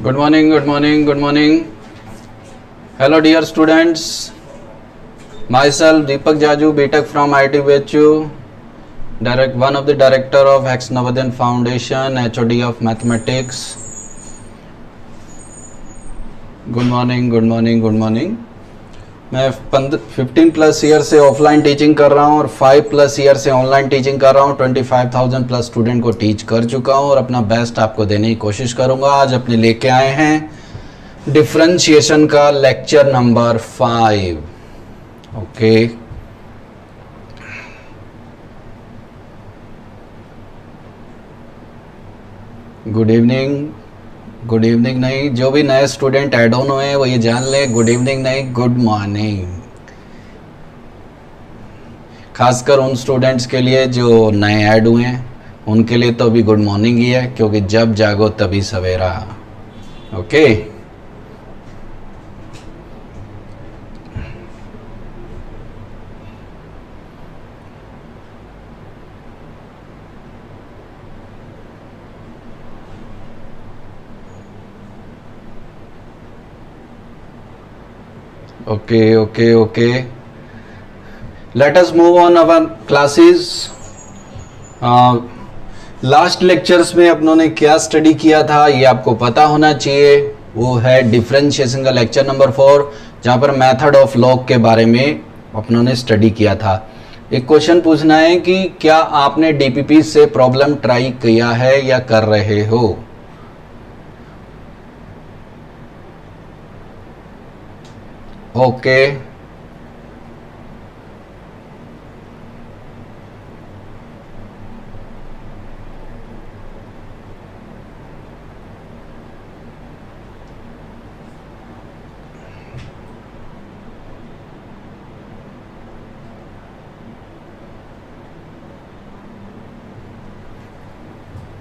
Good morning, good morning, good morning. Hello dear students. Myself Deepak Jaju, BTech from IIT BHU, one of the director of Hex Navodayan Foundation, HOD of Mathematics. Good morning, good morning, good morning. मैं 15 plus year से offline teaching कर रहा हूँ और 5 plus year से online teaching कर रहा हूँ। 25,000 प्लस स्टूडेंट को टीच कर चुका हूँ और अपना बेस्ट आपको देने की कोशिश करूँगा। आज अपने लेके आए हैं डिफरेंशिएशन का lecture number 5। Okay, good evening. Good evening नहीं, जो भी नए स्टूडेंट ऐड ऑन हुए हैं वो ये जान ले, गुड इवनिंग नहीं, गुड मॉर्निंग। खासकर उन स्टूडेंट्स के लिए जो नए ऐड हुए हैं उनके लिए तो अभी गुड मॉर्निंग ही है, क्योंकि जब जागो तभी सवेरा। Okay, okay. Let us move on our classes. Last lectures में अपनों ने क्या स्टडी किया था ये आपको पता होना चाहिए। वो है डिफरेंशिएशन का लेक्चर नंबर 4, जहाँ पर मेथड ऑफ लॉग के बारे में अपनों ने स्टडी किया था। एक क्वेश्चन पूछना है कि क्या आपने डीपीपी से प्रॉब्लम ट्राई किया है या कर रहे हो। ओके,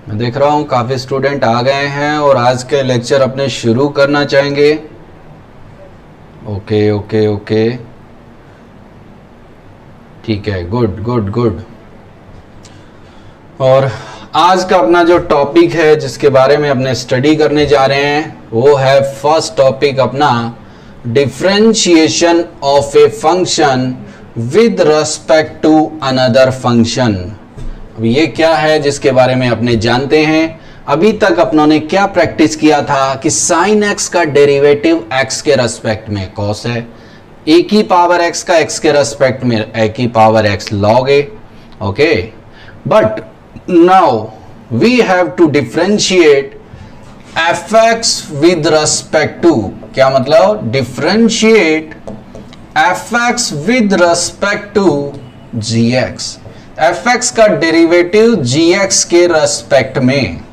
मैं देख रहा हूं काफी स्टूडेंट आ गए हैं और आज के लेक्चर अपने शुरू करना चाहेंगे। ओके, ठीक है, गुड। और आज का अपना जो टॉपिक है जिसके बारे में अपने स्टडी करने जा रहे हैं वो है फर्स्ट टॉपिक अपना differentiation of a function with respect to another function. अब ये क्या है जिसके बारे में अपने जानते हैं। अभी तक अपनों ने क्या प्रैक्टिस किया था कि साइन एक्स का डेरिवेटिव एक्स के रेस्पेक्ट में कॉस है, ए की पावर एक्स का एक्स के रेस्पेक्ट में ए की power x log a. Okay, but now we have to differentiate f x with respect to, क्या मतलब differentiate f x with respect to g x, f x का derivative g x के respect में।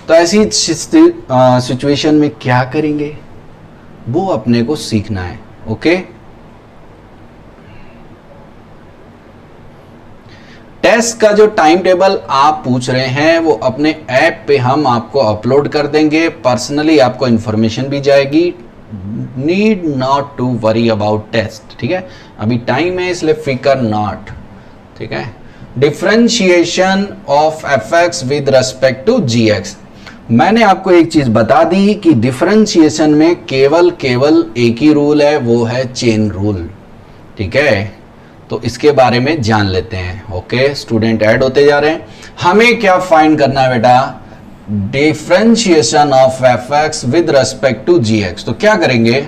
तो ऐसी situation में क्या करेंगे वो अपने को सीखना है। ओके, टेस्ट का जो टाइम टेबल आप पूछ रहे हैं वो अपने ऐप पे हम आपको अपलोड कर देंगे। पर्सनली आपको इंफॉर्मेशन भी जाएगी। Need not to worry about test, ठीक है। अभी टाइम है इसलिए फिकर नॉट, ठीक है। Differentiation of f x with respect to g x. मैंने आपको एक चीज बता दी कि डिफरेंशिएशन में केवल एक ही रूल है, वो है चेन रूल, ठीक है। तो इसके बारे में जान लेते हैं। ओके, स्टूडेंट ऐड होते जा रहे हैं। हमें क्या फाइंड करना है बेटा, differentiation of f x with respect to g x. तो क्या करेंगे,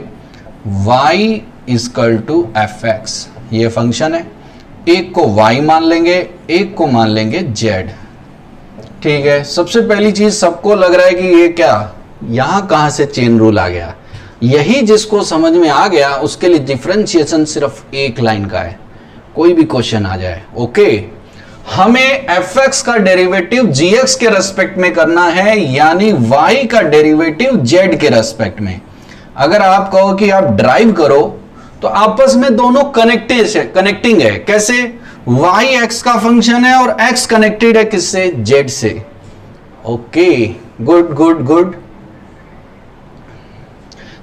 y equal to f x, ये फंक्शन है, एक को y मान लेंगे, एक को मान लेंगे z, ठीक है। सबसे पहली चीज सबको लग रहा है कि ये क्या, यहां कहां से चेन रूल आ गया। यही जिसको समझ में आ गया उसके लिए डिफरेंशिएशन सिर्फ एक लाइन का है, कोई भी क्वेश्चन आ जाए। ओके, हमें एफ एक्स का डेरिवेटिव जी एक्स के रेस्पेक्ट में करना है, यानी y का डेरिवेटिव z के रेस्पेक्ट में। अगर आप कहो कि आप ड्राइव करो तो आपस में दोनों कनेक्टिंग है। कैसे, y x का फंक्शन है और x कनेक्टेड है किससे, z से। Okay, good.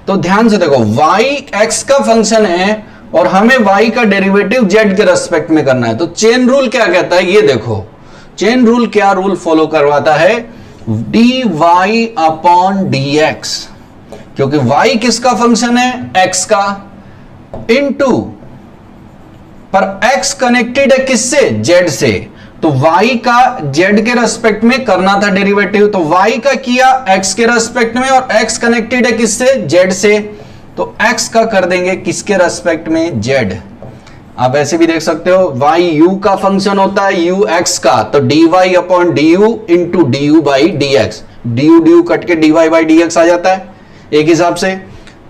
तो ध्यान से देखो, y x का फंक्शन है और हमें y का डेरिवेटिव z के रेस्पेक्ट में करना है। तो चेन रूल क्या कहता है, ये देखो, चेन रूल क्या रूल फॉलो करवाता है, d y upon d x, क्योंकि y किसका फंक्शन है, x का, इनटू पर x कनेक्टेड है किससे, z से, तो y का z के रेस्पेक्ट में करना था डेरिवेटिव, तो y का किया x के रेस्पेक्ट में, और x कनेक्टेड है किससे, z से, तो x का कर देंगे किसके रेस्पेक्ट में, z। आप ऐसे भी देख सकते हो y u का फंक्शन होता है, u x का, तो dy upon du into du by dx, du cut के dy बाई dx आ जाता है एक हिसाब से।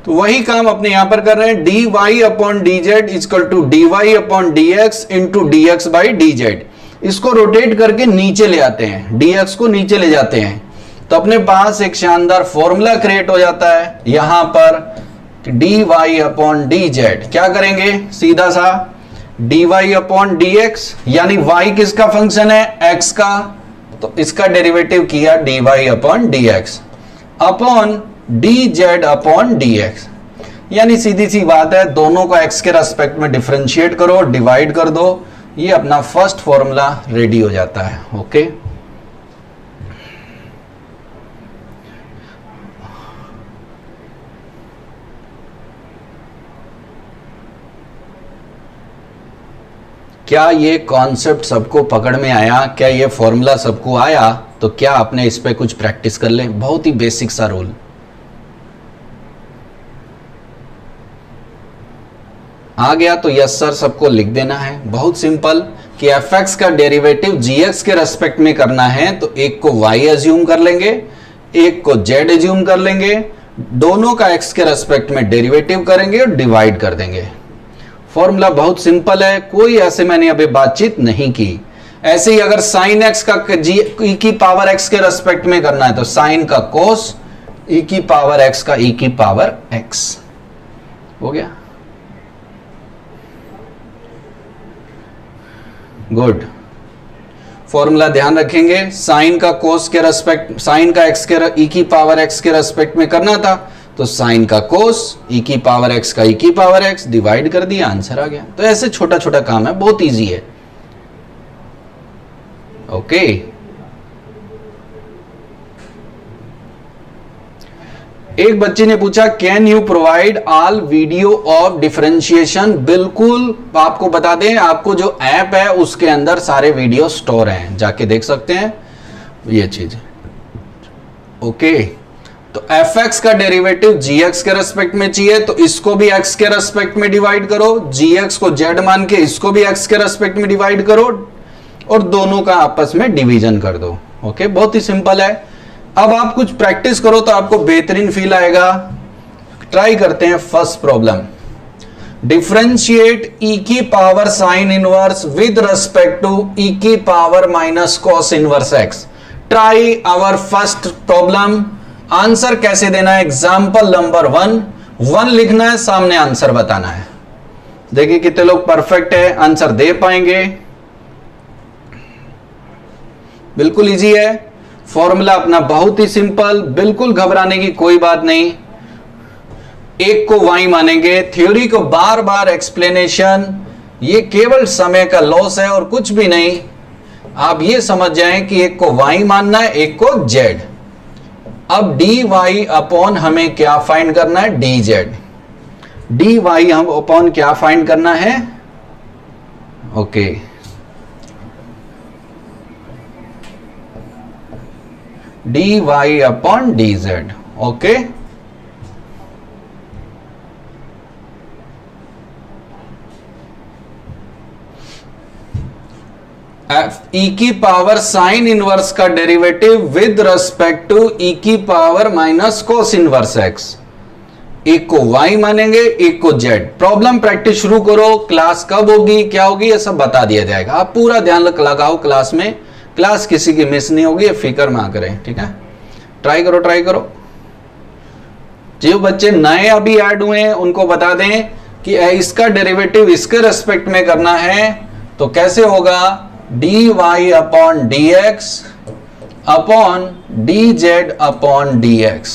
तो वही काम अपने यहां पर कर रहे हैं, dy upon dz equal to dy upon dx into dx by dz। इसको रोटेट करके नीचे ले आते हैं, dx को नीचे ले जाते हैं, तो अपने पास एक शानदार फॉर्मूला क्रिएट हो जाता है यहां पर, dy अपॉन dz। क्या करेंगे, सीधा सा dy अपॉन dx, यानी y किसका फंक्शन है, x का, तो इसका डेरिवेटिव किया dy upon dx upon dz upon dx, यानी सीधी सी बात है, दोनों को x के रेस्पेक्ट में डिफरेंशिएट करो, डिवाइड कर दो, ये अपना फर्स्ट फॉर्मूला रेडी हो जाता है। ओके, क्या ये कॉन्सेप्ट सबको पकड़ में आया, क्या ये फॉर्मूला सबको आया, तो क्या आपने इस पे कुछ प्रैक्टिस कर ले, बहुत ही बेसिक सा रूल। आ गया तो यस सर सबको लिख देना है, बहुत सिंपल, कि fx का डेरिवेटिव gx के रेस्पेक्ट में करना है, तो एक को y एज्यूम कर लेंगे, एक को z एज्यूम कर लेंगे, दोनों का x के रेस्पेक्ट में डेरिवेटिव करेंगे और डिवाइड कर देंगे। फॉर्मूला बहुत सिंपल है, कोई ऐसे मैंने अभी बातचीत नहीं की। ऐसे ही अगर साइन x का e की पावर x के रेस्पेक्ट में करना है, तो साइन का कोस e की पावर x का e की पावर x हो गया। गुड, फॉर्मूला ध्यान रखेंगे, साइन का कोस के रेस्पेक्ट, साइन का x के e की पावर x के रेस्पेक्ट में करना था, तो साइन का कोस e की पावर x का e की पावर x डिवाइड कर दिया, आंसर आ गया। तो ऐसे छोटा छोटा काम है, बहुत इजी है। ओके, एक बच्चे ने पूछा can you provide all video of differentiation. बिल्कुल, आपको बता दें, आपको जो ऐप है उसके अंदर सारे वीडियो स्टोर हैं, जाके देख सकते हैं ये चीज। ओके, तो fx का डेरिवेटिव gx के रेस्पेक्ट में चाहिए, तो इसको भी x के रेस्पेक्ट में डिवाइड करो, gx को z मान के इसको भी x के रेस्पेक्ट में डिवाइड करो, और दोनों का आपस में डिवीजन कर दो। ओके, बहुत ही सिंपल है। अब आप कुछ प्रैक्टिस करो तो आपको बेहतरीन फील आएगा। ट्राई करते हैं फर्स्ट प्रॉब्लम, डिफरेंशिएट e की power sine inverse with respect to e की power minus cos inverse x। Try our first problem. Answer कैसे देना है, एग्जाम्पल नंबर 1 लिखना है, सामने आंसर बताना है। देखिए कितने लोग परफेक्ट है, आंसर दे पाएंगे। बिल्कुल इजी है, फॉर्मूला अपना बहुत ही सिंपल, बिल्कुल घबराने की कोई बात नहीं। एक को y मानेंगे, थ्योरी को बार बार एक्सप्लेनेशन, ये केवल समय का लॉस है और कुछ भी नहीं। आप ये समझ जाएं कि एक को y मानना है, एक को z। अब dy अपॉन हमें क्या फाइंड करना है, dz। dy हम अपॉन क्या फाइंड करना है, okay, dy upon dz। Okay, e की पावर साइन इनवर्स का derivative with respect to e की power minus cos inverse x। एक को y मानेंगे, एक को z। प्रॉब्लम प्रैक्टिस शुरू करो, क्लास कब होगी, क्या होगी, ये सब बता दिया जाएगा। आप पूरा ध्यान लगाओ क्लास में, क्लास किसी की मिस नहीं होगी, फिक्र ना करें, ठीक है। ट्राई करो। जो बच्चे नए अभी ऐड हुए हैं उनको बता दें कि इसका डेरिवेटिव इसके रेस्पेक्ट में करना है, तो कैसे होगा, dy upon dx upon dz upon dx।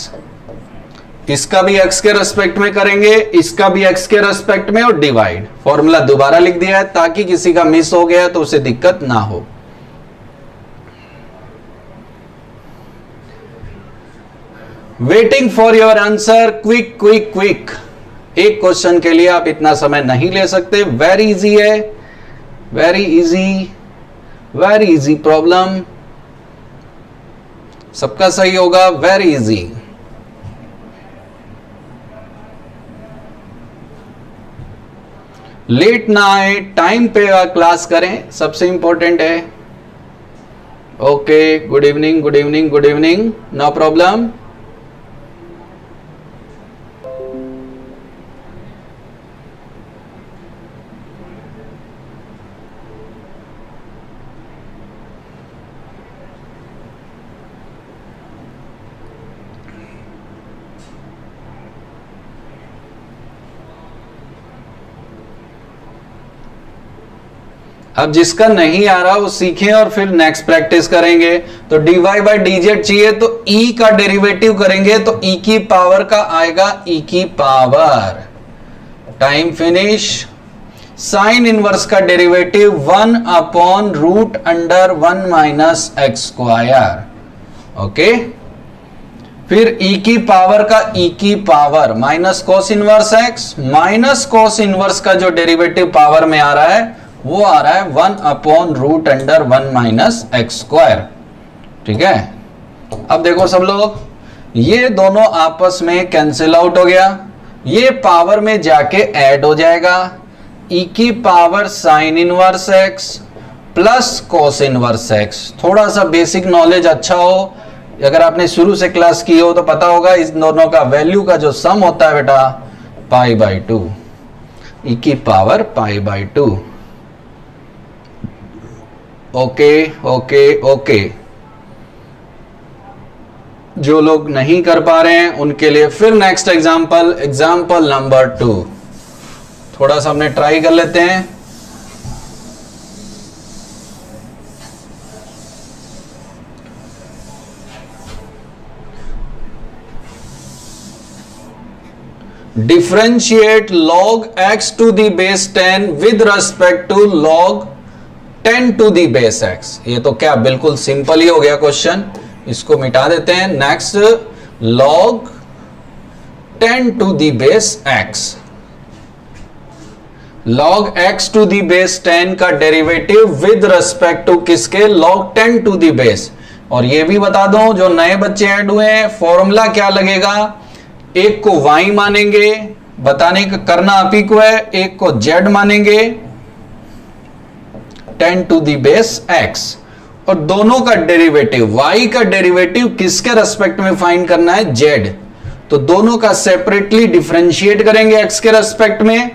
इसका भी x के रेस्पेक्ट में करेंगे, इसका भी x के रेस्पेक्ट में, और डिवाइड। फॉर्मूला दोबारा लिख दिया है ताकि किसी का मिस हो गया तो उसे दिक्कत ना हो। Waiting for your answer, quick quick quick. एक क्वेश्चन के लिए आप इतना समय नहीं ले सकते। वेरी इजी है, वेरी इजी प्रॉब्लम, सबका सही होगा। Very easy. लेट ना आए, टाइम पे क्लास करें, सबसे इंपॉर्टेंट है। Okay, good evening good evening good evening, no problem. अब जिसका नहीं आ रहा वो सीखें और फिर नेक्स्ट प्रैक्टिस करेंगे। तो dy बाई dz चाहिए तो e का डेरिवेटिव करेंगे तो e की पावर का आएगा e की power. Time finish. Sine inverse का derivative 1 upon root under 1 minus x square. Okay, फिर e की पावर का e की power minus cos inverse x, minus cos inverse का जो डेरिवेटिव पावर में आ रहा है वो आ रहा है 1 upon root under 1 minus x square. ठीक है, अब देखो सब लोग, ये दोनों आपस में कैंसिल आउट हो गया, ये पावर में जाके ऐड हो जाएगा। e की power sine inverse x plus cos inverse x। थोड़ा सा बेसिक नॉलेज अच्छा हो, अगर आपने शुरू से क्लास की हो तो पता होगा इस दोनों का वैल्यू का जो सम होता है बेटा पाई बाई 2, e की power pi by 2। Okay okay okay, जो लोग नहीं कर पा रहे हैं उनके लिए फिर नेक्स्ट एग्जांपल, एग्जांपल नंबर 2 थोड़ा सा हमने ट्राई कर लेते हैं। Differentiate log x to the base 10 with respect to log 10 to the base x। ये तो क्या बिल्कुल सिंपल ही हो गया क्वेश्चन, इसको मिटा देते हैं। Next, log 10 to the base x। log x to the base 10 का डेरिवेटिव विद रेस्पेक्ट टू किसके, log 10 टू दी बेस। और ये भी बता दो जो नए बच्चे ऐड हुए हैं, फॉर्मूला क्या लगेगा, एक को y मानेंगे, बताने का करना आप ही को है, एक को z मानेंगे 10 टू दी बेस x, और दोनों का डेरिवेटिव y का डेरिवेटिव किसके रेस्पेक्ट में फाइंड करना है, z। तो दोनों का सेपरेटली डिफरेंशिएट करेंगे x के रेस्पेक्ट में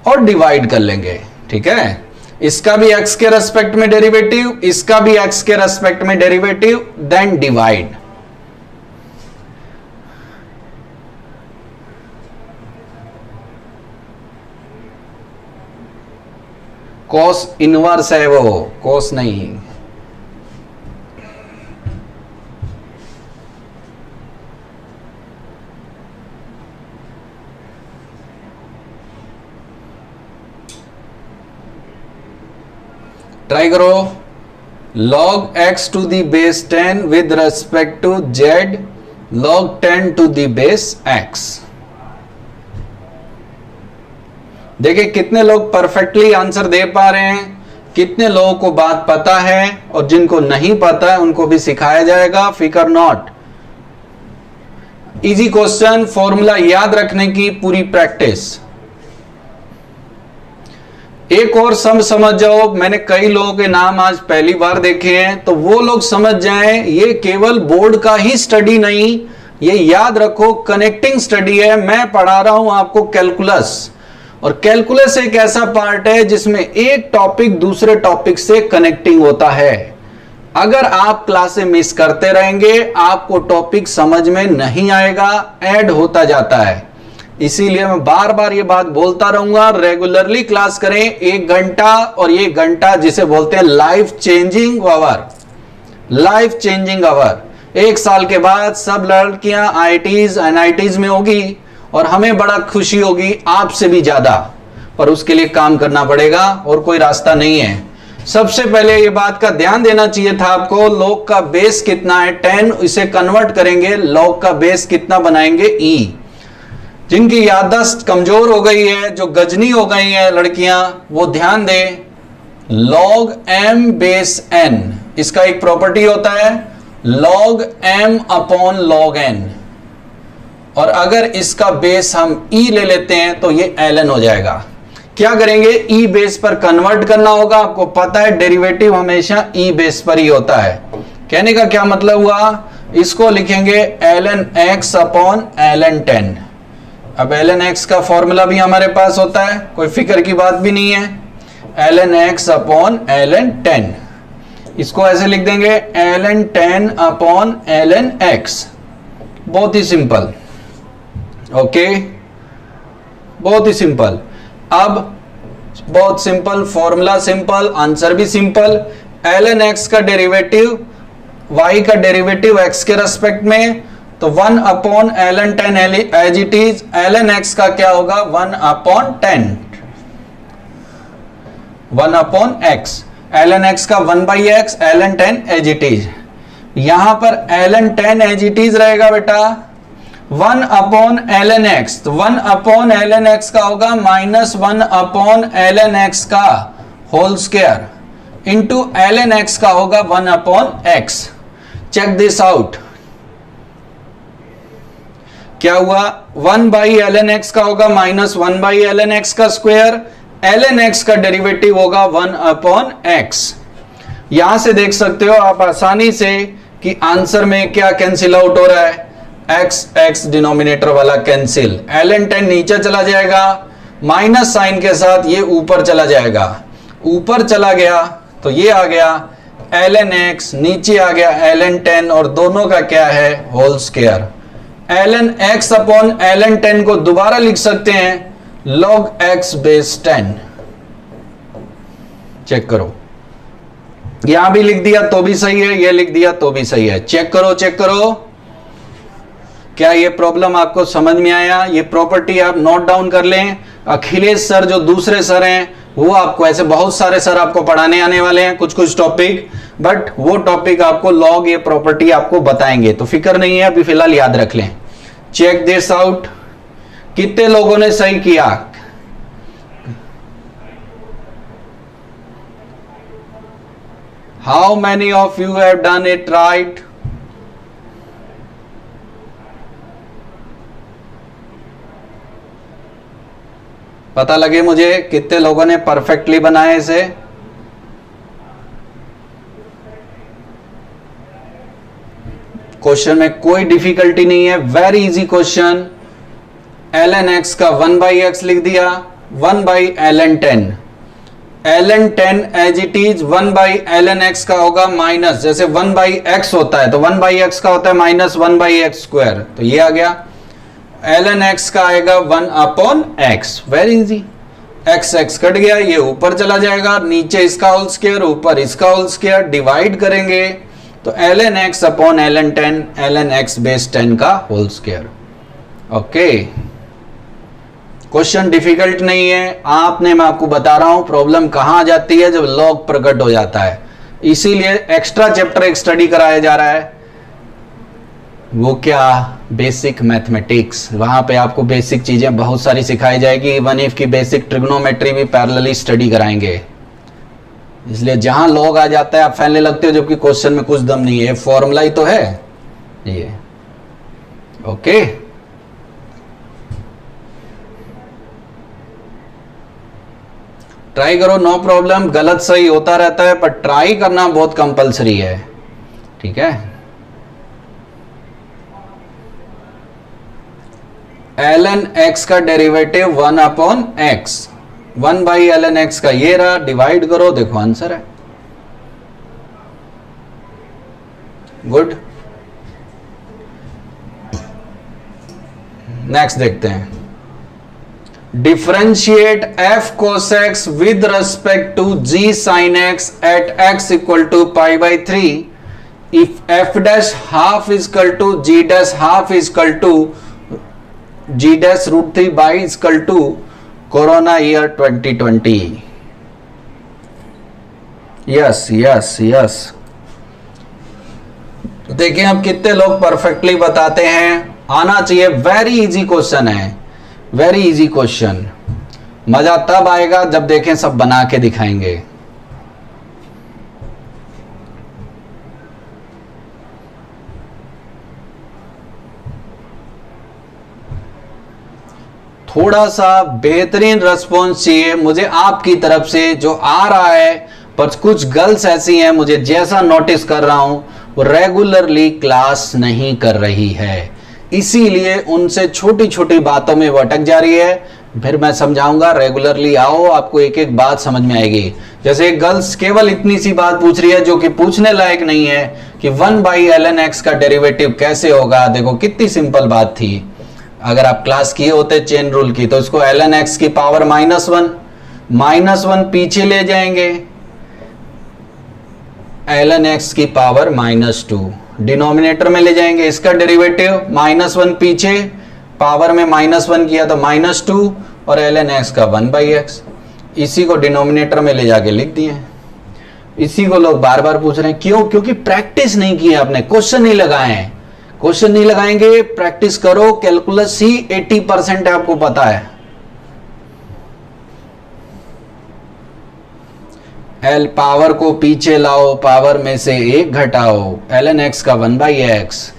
और डिवाइड कर लेंगे। ठीक है, इसका भी x के रेस्पेक्ट में डेरिवेटिव, इसका भी x के रेस्पेक्ट में derivative, then divide. Cos inverse है वो, कॉस नहीं। ट्राई करो, log x to the base 10 with respect to z log 10 to the base x। देखिए कितने लोग परफेक्टली आंसर दे पा रहे हैं, कितने लोगों को बात पता है, और जिनको नहीं पता है उनको भी सिखाया जाएगा, फिकर नॉट। इजी क्वेश्चन, फॉर्मूला याद रखने की पूरी प्रैक्टिस। एक और समझ जाओ, मैंने कई लोगों के नाम आज पहली बार देखे हैं, तो वो लोग समझ जाएं ये केवल बोर्ड का ही स्टडी नहीं, ये याद रखो कनेक्टिंग स्टडी है। मैं पढ़ा रहा हूं आपको कैलकुलस, और कैलकुलस एक ऐसा पार्ट है जिसमें एक टॉपिक दूसरे टॉपिक से कनेक्टिंग होता है। अगर आप क्लासें मिस करते रहेंगे आपको टॉपिक समझ में नहीं आएगा, ऐड होता जाता है। इसीलिए मैं बार बार ये बात बोलता रहूंगा, रेगुलरली क्लास करें 1 घंटा, और ये घंटा जिसे बोलते हैं life changing hour, life changing hour. 1 साल के बाद सब लड़कियां IITs NITs में होगी और हमें बड़ा खुशी होगी आपसे भी ज्यादा, पर उसके लिए काम करना पड़ेगा और कोई रास्ता नहीं है। सबसे पहले ये बात का ध्यान देना चाहिए था आपको, log का बेस कितना है 10, इसे कन्वर्ट करेंगे log का बेस कितना बनाएंगे e। जिनकी याददाश्त कमजोर हो गई है, जो गजनी हो गई है लड़कियां, वो ध्यान दें, log m बेस n, इसका एक प्रॉपर्टी होता है log m upon log n, और अगर इसका बेस हम e ले लेते हैं तो ये ln हो जाएगा। क्या करेंगे, e बेस पर कन्वर्ट करना होगा। आपको पता है डेरिवेटिव हमेशा e बेस पर ही होता है। कहने का क्या मतलब हुआ, इसको लिखेंगे ln x अपॉन ln 10। अब ln x का फॉर्मूला भी हमारे पास होता है, कोई फिक्र की बात भी नहीं है, ln x अपॉन ln 10। इसको ऐसे लिख देंगे ln 10 अपॉन ln x। बहुत ही सिंपल, ओके, बहुत ही सिंपल। अब बहुत सिंपल, फॉर्मूला सिंपल, आंसर भी सिंपल। ln x का डेरिवेटिव y का डेरिवेटिव x के रेस्पेक्ट में, तो 1 upon ln 10 as it is. ln x का क्या होगा, 1 upon 10, 1 upon x। ln x का 1 by x, ln 10 as it is. यहां पर ln 10 एज इट इज रहेगा बेटा, 1 अपॉन ln x, तो 1 अपॉन ln x का होगा माइनस 1 अपॉन ln x का whole square into ln x का होगा 1 upon x। Check this out, क्या हुआ, 1 बाई ln x का होगा माइनस 1 बाई ln x का स्क्वायर, ln x का डेरिवेटिव होगा 1 अपॉन x। यहां से देख सकते हो आप आसानी से कि आंसर में क्या कैंसिल आउट हो रहा है, x डिनोमिनेटर वाला कैंसिल, ln 10 नीचे चला जाएगा, माइनस साइन के साथ ये ऊपर चला जाएगा, ऊपर चला गया तो ये आ गया ln x, नीचे आ गया ln 10, और दोनों का क्या है, whole square. ln x upon ln 10 को दोबारा लिख सकते हैं log x बेस 10। चेक करो, यहां भी लिख दिया तो भी सही है, ये लिख दिया तो भी सही है। चेक करो, चेक करो, क्या ये प्रॉब्लम आपको समझ में आया। ये प्रॉपर्टी आप नोट डाउन कर लें। अखिलेश सर जो दूसरे सर हैं, वो आपको, ऐसे बहुत सारे सर आपको पढ़ाने आने वाले हैं कुछ कुछ टॉपिक, बट वो टॉपिक आपको लॉग ये प्रॉपर्टी आपको बताएंगे, तो फिक्र नहीं है, अभी फिलहाल याद रख लें। चेक दिस आउट, कितने लोगों ने सही किया, how many of you have done it right. पता लगे मुझे कितने लोगों ने परफेक्टली बनाया इसे। क्वेश्चन में कोई डिफिकल्टी नहीं है, very easy question. ln x का 1 बाई एक्स लिख दिया, 1 by ln 10, ln 10 as it is, 1 by ln x का होगा माइनस, जैसे 1 बाई एक्स होता है तो 1 बाई एक्स का होता है माइनस 1 बाई एक्स स्क्वायर, तो ये आ गया। ln x का आएगा 1 upon x, very easy, x cut गया, ये ऊपर चला जाएगा, नीचे इसका होल स्क्वायर, ऊपर इसका होल स्क्वायर, डिवाइड करेंगे तो ln x upon ln 10, ln x base 10 का whole square. Okay, question difficult नहीं है, आपने, मैं आपको बता रहा हूं प्रॉब्लम कहां आ जाती है, जब लॉग प्रकट हो जाता है, इसीलिए एक्स्ट्रा चैप्टर एक स्टडी कराया जा रहा है। वो क्या, बेसिक मैथमेटिक्स, वहां पे आपको बेसिक चीजें बहुत सारी सिखाई जाएगी। इवन इफ की बेसिक ट्रिग्नोमेट्री भी पैरेलली स्टडी कराएंगे, इसलिए जहां लॉग आ जाता है आप फैलने लगते हो, जबकि क्वेश्चन में कुछ दम नहीं है, फॉर्मूला ही तो है ये। ओके, ट्राई करो, नो प्रॉब्लम, गलत सही होता रहता है, पर ट्राई करना बहुत कंपलसरी है, ठीक है। ln x का derivative 1 upon x, 1 by ln x का ये रहा, डिवाइड करो, देखो आंसर है। गुड, नेक्स्ट देखते हैं। Differentiate f cos x with respect to g sin x at x equal to pi by 3 if f dash half equal to g dash half equal to g dash root 3 by equal to corona year 2020। Yes yes yes. देखिए अब कितने लोग perfectly बताते हैं, आना चाहिए। Very easy question है, very easy question. मजा तब आएगा जब देखें सब बना के दिखाएंगे। थोड़ा सा बेहतरीन रिस्पॉन्स चाहिए मुझे आपकी तरफ से, जो आ रहा है। पर कुछ गर्ल्स ऐसी हैं, मुझे जैसा नोटिस कर रहा हूं, वो रेगुलरली क्लास नहीं कर रही है, इसीलिए उनसे छोटी छोटी बातों में वो अटक जा रही है। फिर मैं समझाऊंगा, रेगुलरली आओ, आपको एक एक बात समझ में आएगी। जैसे एक गर्ल्स केवल इतनी सी बात पूछ रही है जो कि पूछने लायक नहीं है कि 1/ln x का डेरिवेटिव कैसे होगा। देखो कितनी सिंपल बात थी, अगर आप क्लास किए होते चेन रूल की, तो इसको ln x की पावर -1 पीछे ले जाएंगे, ln x की पावर -2 डिनोमिनेटर में ले जाएंगे, इसका डेरिवेटिव -1 पीछे, पावर में -1 किया तो -2 और ln x का 1/x, इसी को डिनोमिनेटर में ले जाके लिख दिए। इसी को लोग बार बार पूछ रहे हैं, क्यों? क्योंकि प्रैक्टिस नहीं की है आपने, क्वेश्चन नहीं लगाए हैं। क्वेश्चन नहीं लगाएंगे, प्रैक्टिस करो। कैलकुलस ही 80% है, आपको पता है। एल पावर को पीछे लाओ, पावर में से 1 घटाओ, ln x का 1/x।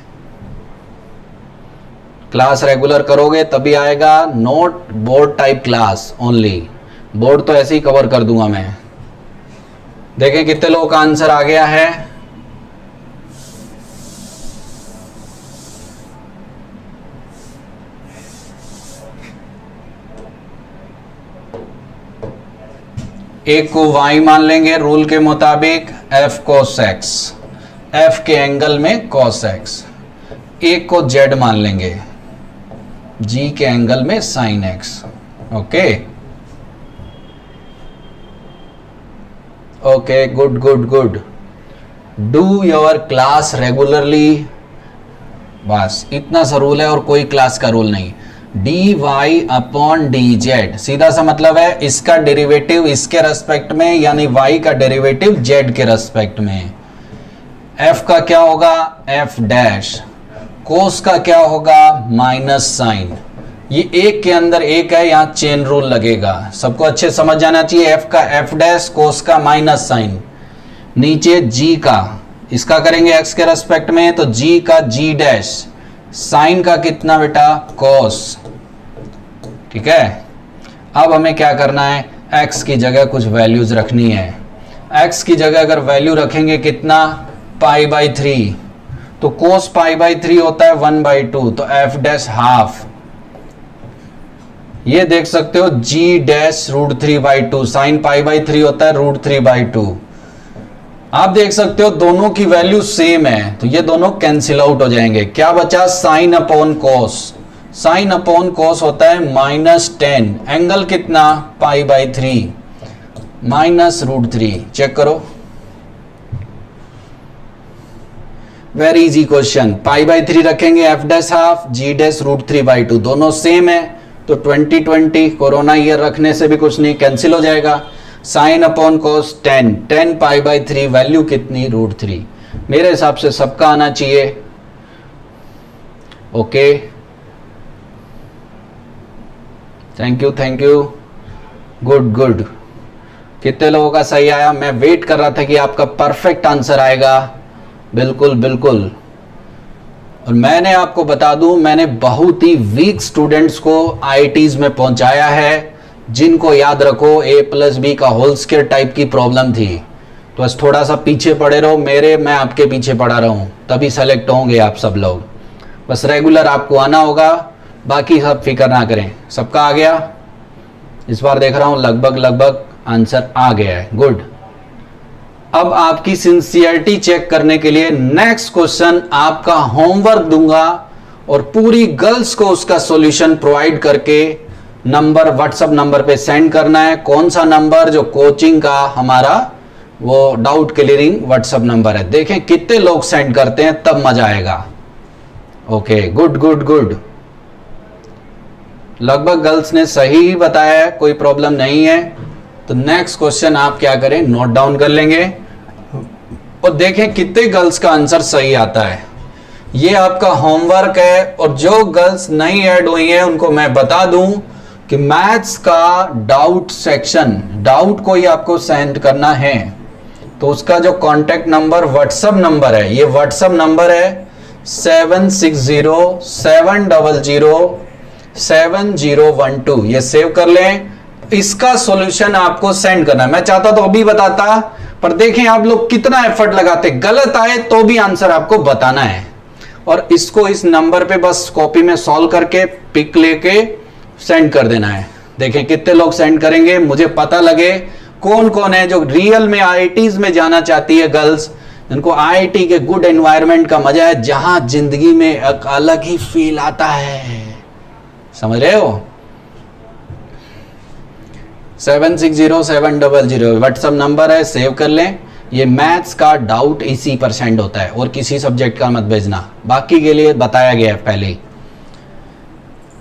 क्लास रेगुलर करोगे तभी आएगा, note board type class only. Board तो ऐसे ही कवर कर दूंगा मैं। देखें कितने लोगों का आंसर आ गया है। एक को y मान लेंगे रूल के मुताबिक, f cos x, f के एंगल में cos x। एक को z मान लेंगे, g के एंगल में sin x। Okay okay, good good good. Do your class regularly, बस इतना सा रूल है और कोई क्लास का रूल नहीं। dy/dz सीधा सा मतलब है इसका डेरिवेटिव इसके रेस्पेक्ट में, यानी y का डेरिवेटिव z के रेस्पेक्ट में। f का क्या होगा, f डैश। कोस का क्या होगा, माइनस साइन। ये एक के अंदर एक है, यहां चेन रूल लगेगा, सबको अच्छे समझ जाना चाहिए। f का f डैश, कोस का माइनस साइन। नीचे g का, इसका करेंगे x के रेस्पेक्ट में, तो g का g डैश, साइन का कितना बेटा, कोस। ठीक है, अब हमें क्या करना है, x की जगह कुछ वैल्यूज रखनी है। x की जगह अगर वैल्यू रखेंगे कितना, π/3, तो कोस π/3 होता है 1/2, तो f डैश हाफ। ये देख सकते हो g डैश √3/2, साइन π/3 होता है √3/2। आप देख सकते हो दोनों की वैल्यू सेम है, तो ये दोनों कैंसिल आउट हो जाएंगे। क्या बचा, साइन अपॉन कोस। साइन अपॉन कोस होता है -10, एंगल कितना, π/3 -√3। चेक करो, वेरी इजी क्वेश्चन। π/3 रखेंगे, f dash half, g dash √3/2, दोनों सेम है, तो 2020 कोरोना ईयर रखने से भी कुछ नहीं, कैंसिल हो जाएगा। साइन अपॉन कोस 10 π/3, वैल्यू कितनी, √3। मेरे हिसाब से सबका आना चाहिए। Okay, thank you, good good. कितने लोगों का सही आया? मैं वेट कर रहा था कि आपका परफेक्ट आंसर आएगा। बिल्कुल बिल्कुल। और मैंने आपको बता दूं, मैंने बहुत ही वीक स्टूडेंट्स को IITs में पहुंचाया है, जिनको याद रखो A+B का होल स्क्वायर टाइप की प्रॉब्लम थी। तो बस थोड़ा सा पीछे पड़े रहो मेरे, मैं आपके पीछे पड़ा रहूं, तभी सेलेक्ट होंगे आप सब लोग। बस रेगुलर आपको आना होगा, बाकी सब फिक्र ना करें। सबका आ गया? इस बार देख रहा हूं लगभग आंसर आ गया है, गुड। अब आपकी सिंसियरिटी चेक करने के लिए नेक्स्ट क्वेश्चन आपका होमवर्क दूंगा और पूरी गर्ल्स को उसका सॉल्यूशन प्रोवाइड करके नंबर व्हाट्सएप नंबर पे सेंड करना है। कौन सा नंबर? जो कोचिंग का हमारा वो डाउट क्लियरिंग व्हाट्सएप नंबर है। देखें कितने लोग सेंड करते हैं, तब मजा आएगा। Okay, good good good. लगभग गर्ल्स ने सही ही बताया है, कोई प्रॉब्लम नहीं है। तो नेक्स्ट क्वेश्चन आप क्या करें, नोट डाउन कर लेंगे और देखें कितने गर्ल्स का आंसर सही आता है। ये आपका होमवर्क है, और जो गर्ल्स नहीं ऐड हुई हैं उनको मैं बता दूं कि मैथ्स का डाउट सेक्शन, डाउट कोई आपको सेंड करना है तो उसका जो कांटेक्ट नंबर व्हाट्सएप नंबर है, ये व्हाट्सएप नंबर है 7607007012, ये सेव कर लें। इसका सॉल्यूशन आपको सेंड करना है। मैं चाहता तो अभी बताता, पर देखें आप लोग कितना एफर्ट लगाते, गलत आए तो भी आंसर आपको बताना है, और इसको इस नंबर पे बस कॉपी में सॉल्व करके पिक लेके सेंड कर देना है। देखें कितने लोग सेंड करेंगे, मुझे पता लगे कौन कौन है जो रियल में आईआईटीज में जाना चाहती है गर्ल्स, जिनको आईआईटी के गुड एनवायरनमेंट का मजा है, जहां जिंदगी में एक अलग ही फील आता है। समझ रहे हो? 760700 व्हाट्सएप नंबर है, सेव कर लें। ये मैथ्स का डाउट इसी पर सेंड होता है, और किसी सब्जेक्ट का मत भेजना, बाकी के लिए बताया गया है पहले ही।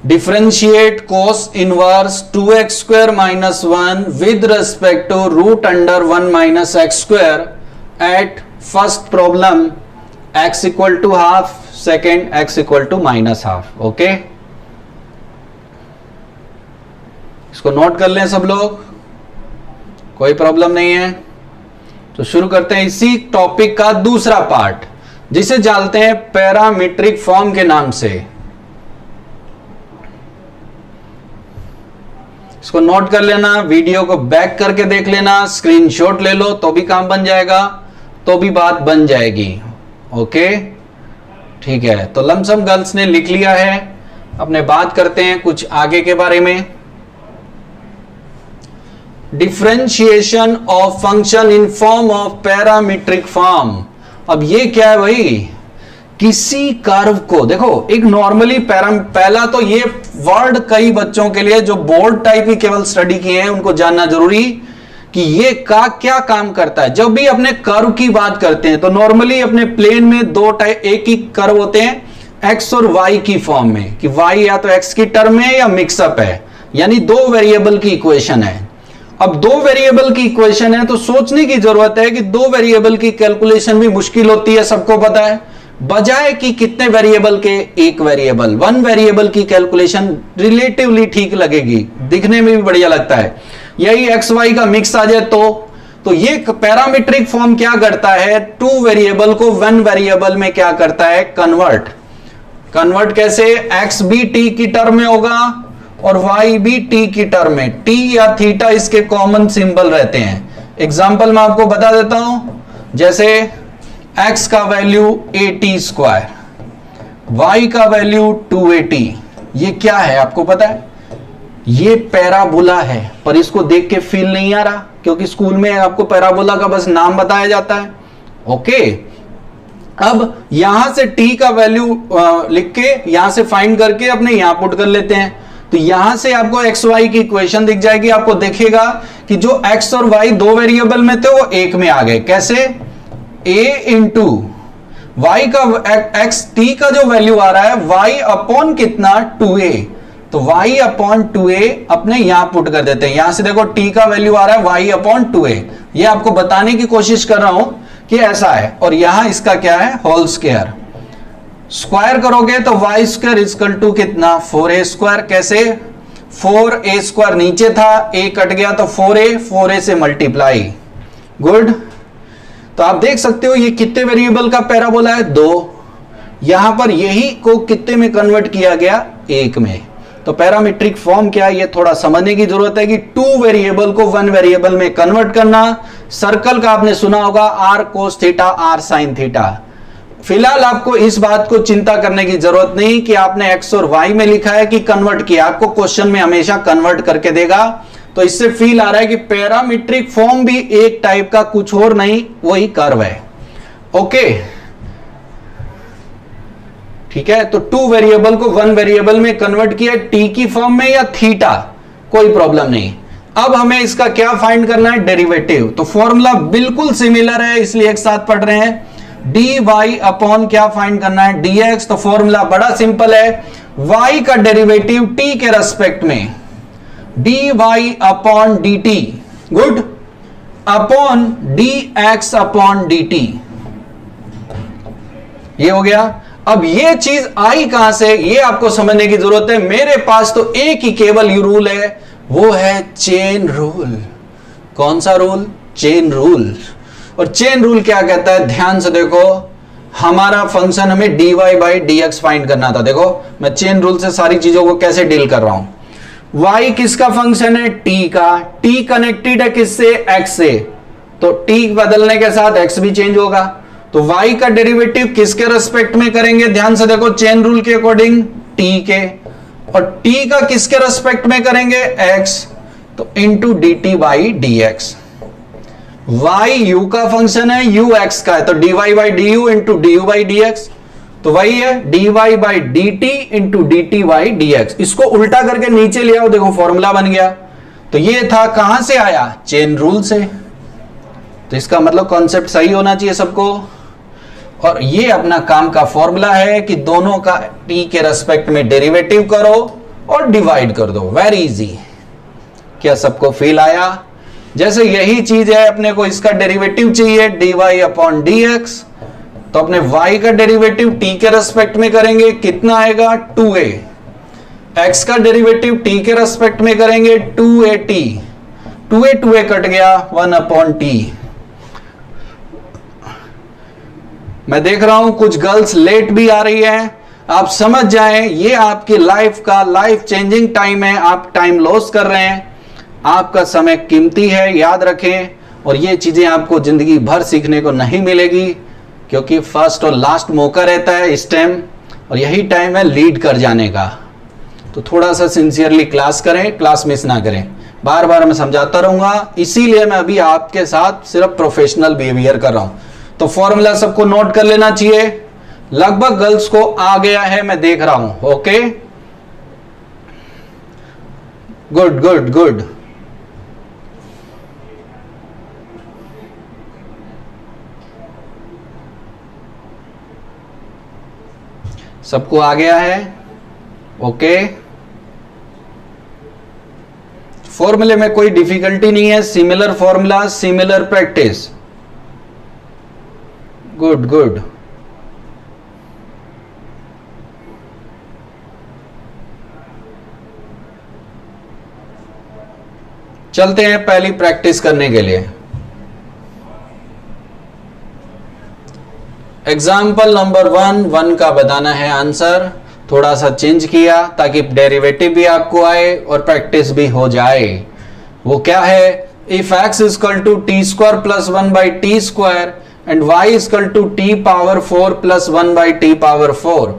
Differentiate cos inverse 2x square minus 1 with respect to root under 1 minus x square at first problem x equal to half, second x equal to minus half. Okay, इसको नोट कर लें सब लोग, कोई प्रॉब्लम नहीं है। तो शुरू करते हैं इसी टॉपिक का दूसरा पार्ट, जिसे जानते हैं पैरामीट्रिक फॉर्म के नाम से। इसको नोट कर लेना, वीडियो को बैक करके देख लेना, स्क्रीनशॉट ले लो तो भी काम बन जाएगा, तो भी बात बन जाएगी। ओके, ठीक है। तो लमसम गर्ल्स ने लिख लिया है, अपने बात करते हैं कुछ आगे के बारे में। Differentiation of function in form of parametric form. अब ये क्या है भाई, किसी कर्व को देखो, एक नॉर्मली पहला तो ये वर्ड कई बच्चों के लिए जो बोर्ड टाइप की केवल स्टडी किए हैं उनको जानना जरूरी कि ये का क्या काम करता है। जब भी अपने कर्व की बात करते हैं तो नॉर्मली अपने प्लेन में दो टाइप, एक ही कर्व होते हैं एक्स और वाई की फॉर्म में, कि वाई या तो एक्स की टर्म में या मिक्सअप है, यानी दो वेरिएबल की इक्वेशन है। अब दो वेरिएबल की इक्वेशन है तो सोचने की जरूरत है कि दो वेरिएबल की कैलकुलेशन भी मुश्किल होती है, सबको पता है। बजाय कि कितने वेरिएबल के, एक वेरिएबल, वन वेरिएबल की कैलकुलेशन रिलेटिवली ठीक लगेगी, दिखने में भी बढ़िया लगता है। यही एक्स वाई का मिक्स आ जाए तो ये पैरामीट्रिक फॉर्म क्या करता है, टू वेरिएबल को वन वेरिएबल में क्या करता है, कन्वर्ट कैसे, एक्स भी टी की टर्म में होगा और वाई भी टी की टर्म में, टी या थीटा इसके कॉमन सिंबल रहते हैं। एग्जाम्पल मैं आपको बता देता हूं, जैसे x का वैल्यू 80 स्क्वायर, y का वैल्यू 280, ये क्या है आपको पता है, ये पैराबोला है, पर इसको देख के फील नहीं आ रहा क्योंकि स्कूल में आपको पैराबोला का बस नाम बताया जाता है। ओके, अब यहां से t का वैल्यू लिख के यहां से फाइंड करके अपने यहां पुट कर लेते हैं, तो यहां से आपको एक्स वाई की इक्वेशन दिख जाएगी। आपको देखेगा कि जो x और y दो वेरिएबल में थे वो एक में आ गए। कैसे, a इंटू वाई का एक्स टी का जो वैल्यू आ रहा है y अपॉन कितना 2a, तो y अपॉन 2a अपने यहां पुट कर देते हैं। यहां से देखो t का वैल्यू आ रहा है y अपॉन 2a, ये आपको बताने की कोशिश कर रहा हूं कि ऐसा है। और यहां इसका क्या है, होल स्क्वायर, स्क्वायर करोगे तो y स्क्वायर इक्वल टू कितना 4a स्क्वायर। कैसे, 4a स्क्वायर नीचे था, a कट गया तो 4a से मल्टीप्लाई। गुड, तो आप देख सकते हो ये कितने वेरिएबल का पैराबोला है, दो। यहां पर यही को कितने में कन्वर्ट किया गया, एक में। तो पैरामीट्रिक फॉर्म क्या है ये थोड़ा समझने की जरूरत है कि टू वेरिएबल को वन वेरिएबल में कन्वर्ट करना। सर्कल का आपने सुना होगा, r cos theta, r sine theta. फिलहाल आपको इस बात को चिंता करने की जरूरत नहीं कि आपने एक्स और वाई में लिखा है कि कन्वर्ट किया, आपको क्वेश्चन में हमेशा कन्वर्ट करके देगा। तो इससे फील आ रहा है कि पैरामीट्रिक फॉर्म भी एक टाइप का, कुछ और नहीं, वही कर्व है। ओके, ठीक है। तो टू वेरिएबल को वन वेरिएबल में कन्वर्ट किया, टी की फॉर्म में या थीटा, कोई प्रॉब्लम नहीं। अब हमें इसका क्या फाइंड करना है, डेरिवेटिव। तो फॉर्मूला बिल्कुल सिमिलर है, इसलिए एक साथ पढ़ रहे हैं। डी वाई अपॉन क्या फाइंड करना है, dx। तो फॉर्मूला बड़ा सिंपल है, y का डेरिवेटिव t के रेस्पेक्ट में dy upon dt, good, upon d x upon D T, ये हो गया। अब ये चीज आई कहां से, ये आपको समझने की जरूरत है। मेरे पास तो एक ही केवल यू रूल है, वो है चेन रूल। कौन सा रूल? Chain rule. और चेन रूल क्या कहता है, ध्यान से देखो, हमारा फंक्शन हमें dy by d x find करना था। देखो मैं चेन रूल से सारी चीजों को कैसे डील कर रहा हूं। y किसका फंक्शन है? t का। t कनेक्टेड है किससे? x से, तो t बदलने के साथ x भी चेंज होगा। तो y का डेरिवेटिव किसके रेस्पेक्ट में करेंगे? ध्यान से देखो, चेन रूल के अकॉर्डिंग t के, और t का किसके रेस्पेक्ट में करेंगे? x, तो into D T by d x. y u का फंक्शन है, u x का है, तो dy by D you into D you by d x, तो वही है dy by D T into D T by d x. इसको उल्टा करके नीचे ले आओ, देखो फॉर्मूला बन गया। तो ये था, कहां से आया? चेन रूल से। तो इसका मतलब कॉन्सेप्ट सही होना चाहिए सबको। और ये अपना काम का फॉर्मूला है कि दोनों का t के रेस्पेक्ट में डेरिवेटिव करो और डिवाइड कर दो, वेरी इजी। क्या सबको फील आया? जैसे यही चीज है, अपने को इसका डेरिवेटिव चाहिए dy अपॉन डी एक्स, तो अपने y का डेरिवेटिव t के रेस्पेक्ट में करेंगे, कितना आएगा? 2a। x का डेरिवेटिव t के रेस्पेक्ट में करेंगे 2at, 2a कट गया, 1 अपॉन t। मैं देख रहा हूं कुछ गर्ल्स लेट भी आ रही है, आप समझ जाएं ये आपकी लाइफ का लाइफ चेंजिंग टाइम है, आप टाइम लॉस कर रहे हैं, आपका समय कीमती है, याद रखें। और ये चीजें आपको जिंदगी भर सीखने को नहीं मिलेगी, क्योंकि फर्स्ट और लास्ट मौका रहता है इस टाइम, और यही टाइम है लीड कर जाने का। तो थोड़ा सा सिंसियरली क्लास करें, क्लास मिस ना करें। बार बार मैं समझाता रहूंगा, इसीलिए मैं अभी आपके साथ सिर्फ प्रोफेशनल बिहेवियर कर रहा हूं। तो फॉर्मूला सबको नोट कर लेना चाहिए, लगभग गर्ल्स को आ गया है, मैं देख रहा हूं। Okay, good good good. सबको आ गया है? ओके, फॉर्मूले में कोई डिफिकल्टी नहीं है, similar formula similar practice. Good good. चलते हैं पहली प्रैक्टिस करने के लिए। एग्जाम्पल नंबर 1 का बताना है आंसर, थोड़ा सा चेंज किया ताकि डेरिवेटिव भी आपको आए और प्रैक्टिस भी हो जाए। वो क्या है? If x equal to t square plus 1 by t square and y equal to t power 4 plus 1 by t power 4,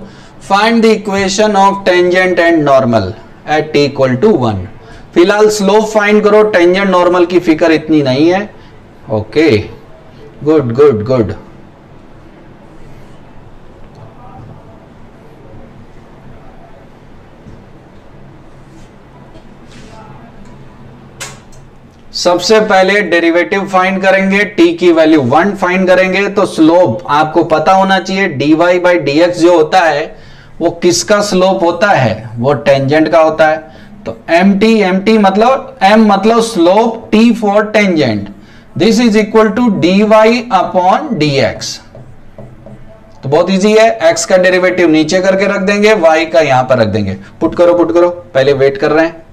find the equation of tangent and normal at t equal to 1। फिलहाल slope find करो, tangent normal की फिक्र इतनी नहीं है। Okay, good good good. सबसे पहले derivative find करेंगे, t की वैल्यू 1 फाइंड करेंगे, तो स्लोप आपको पता होना चाहिए, dy बाई डी एक्स जो होता है वो किसका स्लोप होता है? वो टेंजेंट का होता है। तो mt मतलब m मतलब slope, t for tangent, this is equal to dy upon dx। तो बहुत इजी है, x का डेरिवेटिव नीचे करके रख देंगे, y का यहां पर रख देंगे। पुट करो, पहले वेट कर रहे हैं।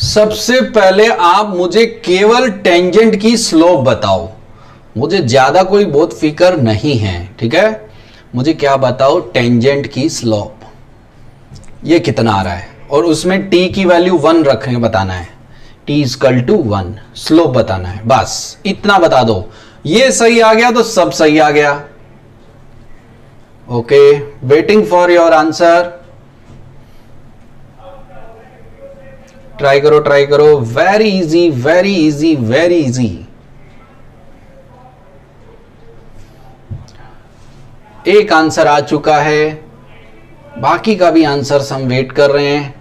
सबसे पहले आप मुझे केवल टेंजेंट की स्लोप बताओ, मुझे ज्यादा कोई बहुत फिक्र नहीं है, ठीक है। मुझे क्या बताओ? टेंजेंट की स्लोप, ये कितना आ रहा है, और उसमें t की वैल्यू 1 रखने बताना है, t इक्वल टू 1 स्लोप बताना है, बस इतना बता दो। ये सही आ गया तो सब सही आ गया। Okay, waiting for your answer. Try करो ट्राई करो, very easy very easy very easy. एक आंसर आ चुका है, बाकी का भी आंसर हम वेट कर रहे हैं।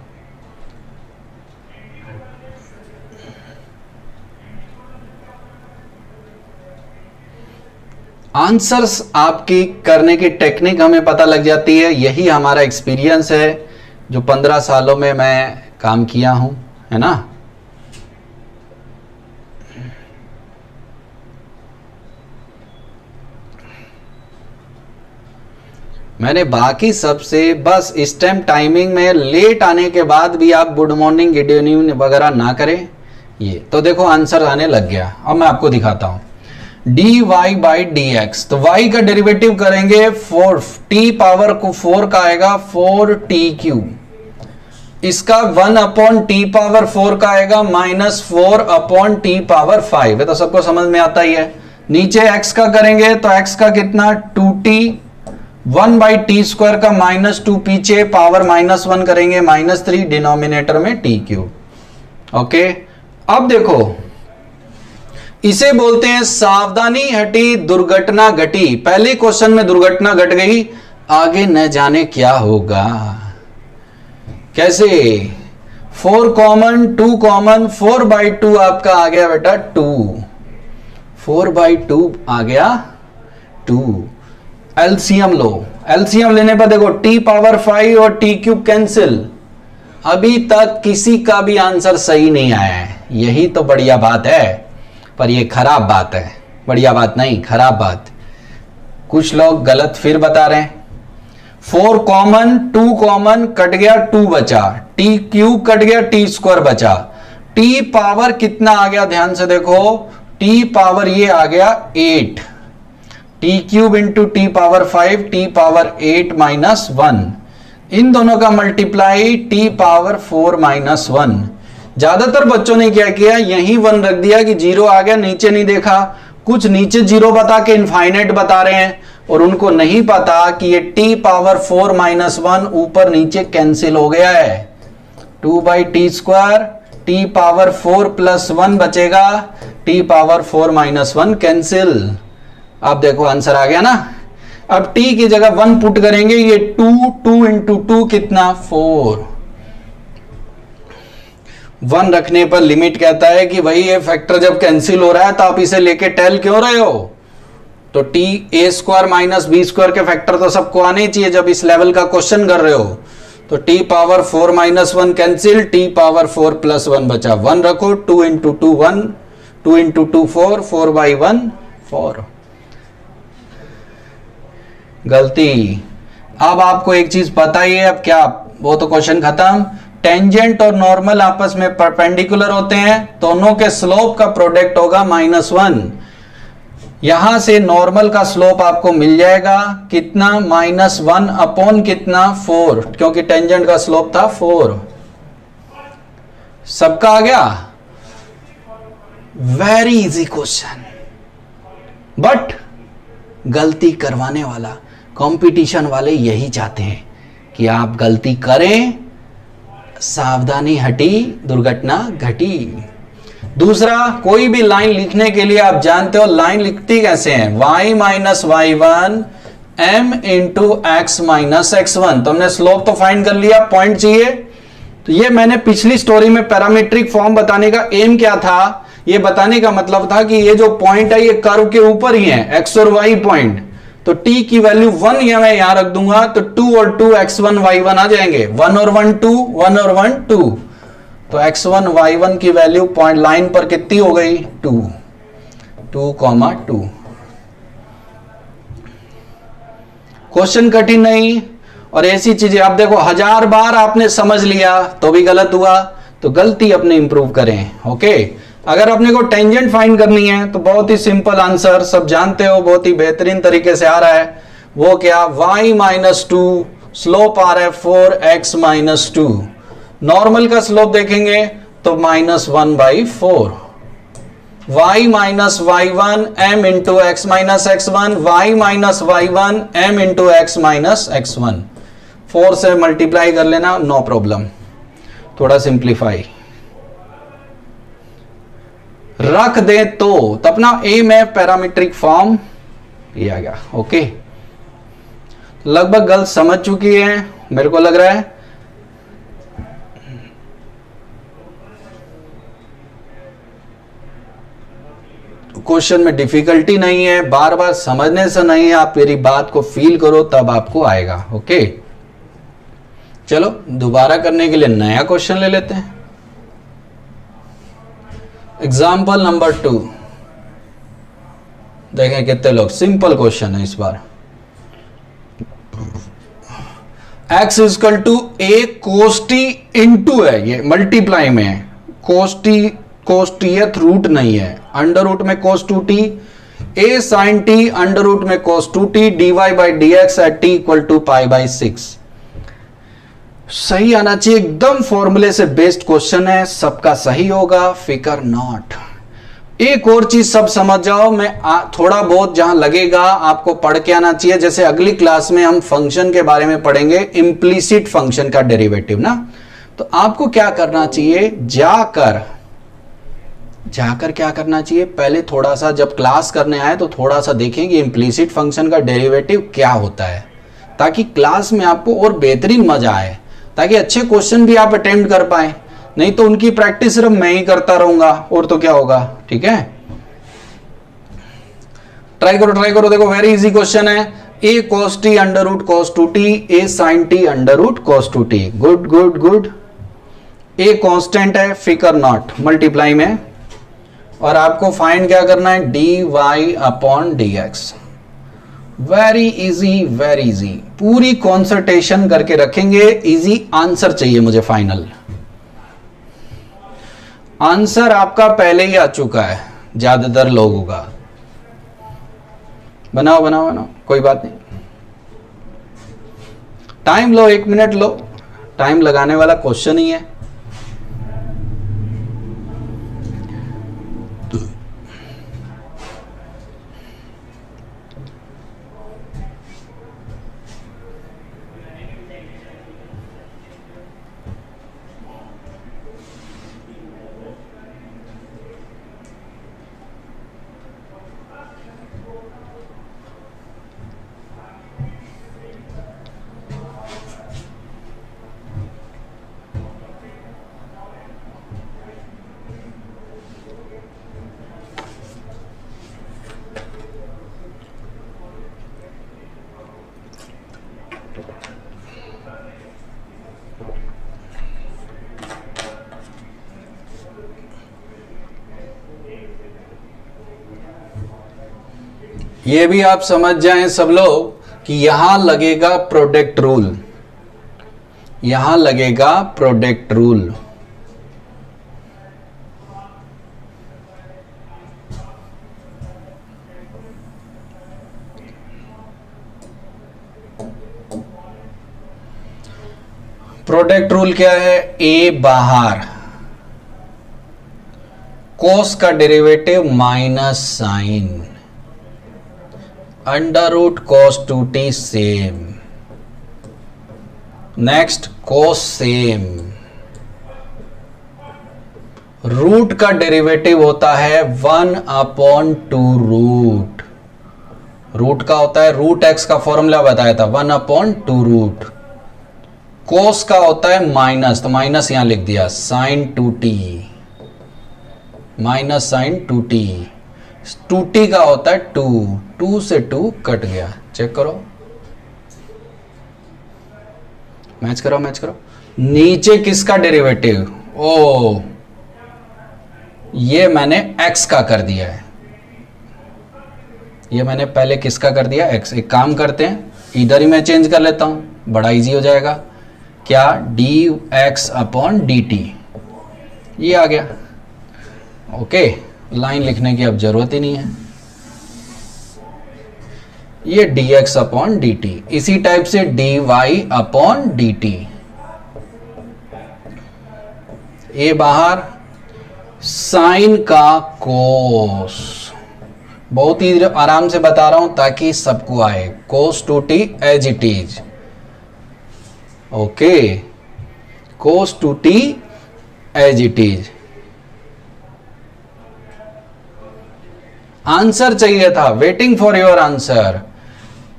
आंसर्स आपकी करने की टेक्निक हमें पता लग जाती है, यही हमारा एक्सपीरियंस है जो 15 सालों में मैं काम किया हूं, है ना। मैंने बाकी सबसे बस इस टाइम टाइमिंग में लेट आने के बाद भी आप गुड मॉर्निंग गुड इवनिंग वगैरह ना करें। ये तो देखो आंसर आने लग गया। अब मैं आपको दिखाता हूं, dy बाई डी एक्स, तो y का डेरिवेटिव करेंगे 4 t पावर को 4 का आएगा 4t3, इसका 1 अपॉन टी पावर 4 का आएगा -4 अपॉन टी पावर 5, है तो सबको समझ में आता ही है। नीचे x का करेंगे तो x का कितना 2t, 1 बाई टी स्क्वायर का -2 पीछे पावर -1 करेंगे -3, डिनोमिनेटर में t3। ओके, अब देखो इसे बोलते हैं सावधानी हटी दुर्घटना घटी। पहले क्वेश्चन में दुर्घटना घट गई, आगे न जाने क्या होगा। कैसे 4 कॉमन 2 कॉमन 4 बाई 2 आपका आ गया बेटा 2, 4 बाई 2 आ गया 2। एलसीएम लो, एलसीएम लेने पर देखो t पावर 5 और t क्यूब कैंसिल। अभी तक किसी का भी आंसर सही नहीं आया है, यही तो बढ़िया बात है। पर ये खराब बात है, बढ़िया बात नहीं खराब बात। कुछ लोग गलत फिर बता रहे हैं। 4 कॉमन 2 कॉमन कट गया 2 बचा, टी क्यूब कट गया टी स्क्वायर बचा, टी पावर कितना आ गया ध्यान से देखो, टी पावर ये आ गया 8, T cube into T power 5, T power 8 -1, इन दोनों का मल्टीप्लाई टी पावर 4 -1। ज्यादातर बच्चों ने क्या किया, यही 1 रख दिया कि 0 आ गया, नीचे नहीं देखा। कुछ नीचे 0 बता के इनफाइनाइट बता रहे हैं और उनको नहीं पता कि ये t पावर 4 -1 ऊपर नीचे कैंसिल हो गया है। 2 by t square, t power 4 + 1 बचेगा, t पावर 4 -1 कैंसिल। अब देखो आंसर आ गया ना। अब t की जगह 1 पुट करेंगे, ये 2 इंटू 2 कितना 4। 1 रखने पर लिमिट कहता है कि भाई ये फैक्टर जब कैंसिल हो रहा है तो आप इसे लेके टेल क्यों रहे हो। तो t a square minus b square के फैक्टर तो सबको आने चाहिए जब इस लेवल का क्वेश्चन कर रहे हो। तो T power 4 -1 cancel, T power 4 + 1 बचा, 1 रखो, 2 इंटू 2 1, 2 इंटू 2 4, 4 बाई 1 4। गलती। अब आपको एक चीज पता ही है, अब क्या वो तो क्वेश्चन खत्म। टेंजेंट और नॉर्मल आपस में परपेंडिकुलर होते हैं, दोनों के स्लोप का प्रोडक्ट होगा -1। यहां से नॉर्मल का स्लोप आपको मिल जाएगा कितना -1 अपॉन कितना 4, क्योंकि टेंजेंट का स्लोप था 4। सबका आ गया। वेरी इजी क्वेश्चन, बट गलती करवाने वाला कंपटीशन वाले यही चाहते हैं कि आप गलती करें, सावधानी हटी दुर्घटना घटी। दूसरा, कोई भी लाइन लिखने के लिए आप जानते हो लाइन लिखती कैसे है, y - y1 m into x minus x1। तो हमने स्लोप तो फाइंड कर लिया, पॉइंट चाहिए। तो ये मैंने पिछली स्टोरी में पैरामीट्रिक फॉर्म बताने का एम क्या था, ये बताने का मतलब था कि ये जो पॉइंट है ये कर्व के ऊपर ही है, x और y पॉइंट। तो t की वैल्यू 1 या मैं यहां रख दूंगा, तो 2 और 2 x1 y1 आ जाएंगे, 1 और 1 2, 1 और 1 2। तो x1 y1 की वैल्यू पॉइंट लाइन पर कितनी हो गई 2, 2,2। क्वेश्चन कठिन नहीं। और ऐसी चीजें आप देखो 1000 बार आपने समझ लिया तो भी गलत हुआ, तो गलती अपने इंप्रूव करें। ओके, अगर अपने को टेंजेंट फाइंड करनी है तो बहुत ही सिंपल आंसर, सब जानते हो, बहुत ही बेहतरीन तरीके से आ रहा है। वो क्या, y - 2, स्लोप आ रहा है 4x - 2। नॉर्मल का स्लोप देखेंगे तो -1/4, y minus y1 m into x minus x1, y minus y1 m into x minus x1। 4 से मल्टीप्लाई कर लेना, नो प्रॉब्लम। थोड़ा सिंप्लीफाई रख दे तो अपना ए में पैरामीट्रिक फॉर्म ये आ गया। ओके, लगभग गलत समझ चुकी है मेरे को लग रहा है। क्वेश्चन में डिफिकल्टी नहीं है, बार बार समझने से नहीं है, आप मेरी बात को फील करो तब आपको आएगा। ओके, चलो दोबारा करने के लिए नया क्वेश्चन ले लेते हैं। एग्जाम्पल नंबर 2 देखें कितने लोग, सिंपल क्वेश्चन है इस बार। x equal to a cos t into है, ये मल्टीप्लाई में है, कोस्टी कोस्टियथ रूट नहीं है, अंडर रूट में cos 2t, a sine t under root में cos 2t dy by d x at t equal to pi by 6। सही आना चाहिए, एकदम फॉर्मूले से बेस्ड क्वेश्चन है, सबका सही होगा, फिकर नॉट। एक और चीज सब समझ जाओ, मैं थोड़ा बहुत जहां लगेगा आपको पढ़ के आना चाहिए। जैसे अगली क्लास में हम फंक्शन के बारे में पढ़ेंगे, इंप्लिसिट फंक्शन का डेरिवेटिव ना, तो आपको क्या करना चाहिए, जाकर क्या करना चाहिए, पहले थोड़ा सा जब क्लास करने आए तो थोड़ा सा देखें कि इंप्लिसिट फंक्शन का डेरिवेटिव क्या होता है, ताकि क्लास में आपको और बेहतरीन मजा आए, ताकि अच्छे क्वेश्चन भी आप अटेम्प्ट कर पाए। नहीं तो उनकी प्रैक्टिस सिर्फ मैं ही करता रहूंगा और तो क्या होगा। ठीक है, ट्राई करो। देखो वेरी इजी क्वेश्चन है, a cos t under root cos 2t, a sine t under root cos 2t। Good. A constant है, फिकर नॉट, मल्टीप्लाई में, और आपको फाइंड क्या करना है, d y upon d x. Very easy, पूरी कॉन्संट्रेशन करके रखेंगे। इजी आंसर चाहिए मुझे, फाइनल आंसर आपका पहले ही आ चुका है ज्यादातर लोगों का। बनाओ, कोई बात नहीं, टाइम लो, 1 मिनट लो, टाइम लगाने वाला क्वेश्चन ही है। ये भी आप समझ जाएं सब लोग कि यहां लगेगा प्रोडक्ट रूल, यहां लगेगा प्रोडक्ट रूल। प्रोडक्ट रूल क्या है, ए बाहर, कोस का derivative minus sine, under root cos 2t same, next cos same, root का डेरिवेटिव होता है 1/2 रूट, रूट का होता है, रूट एक्स का फॉर्मूला बताया था 1/2 रूट, कोस का होता है माइनस, तो माइनस यहां लिख दिया, sign 2t, minus sign 2t, 2t का होता है 2 से 2 कट गया, चेक करो, मैच करो। नीचे किसका डेरिवेटिव, ओ ये मैंने x का कर दिया है, ये मैंने पहले किसका कर दिया, x। एक काम करते हैं, इधर ही मैं चेंज कर लेता हूं, बड़ा इजी हो जाएगा, क्या, dx अपॉन dt, ये आ गया। ओके, लाइन लिखने की अब जरूरत ही नहीं है, ये dx अपॉन dt, इसी टाइप से dy अपॉन dt, ए बाहर, साइन का कोस, बहुत ही आराम से बता रहा हूं ताकि सबको आए। Cos two t as it is, okay, cos two t as it is. Answer चाहिए था, waiting for your answer.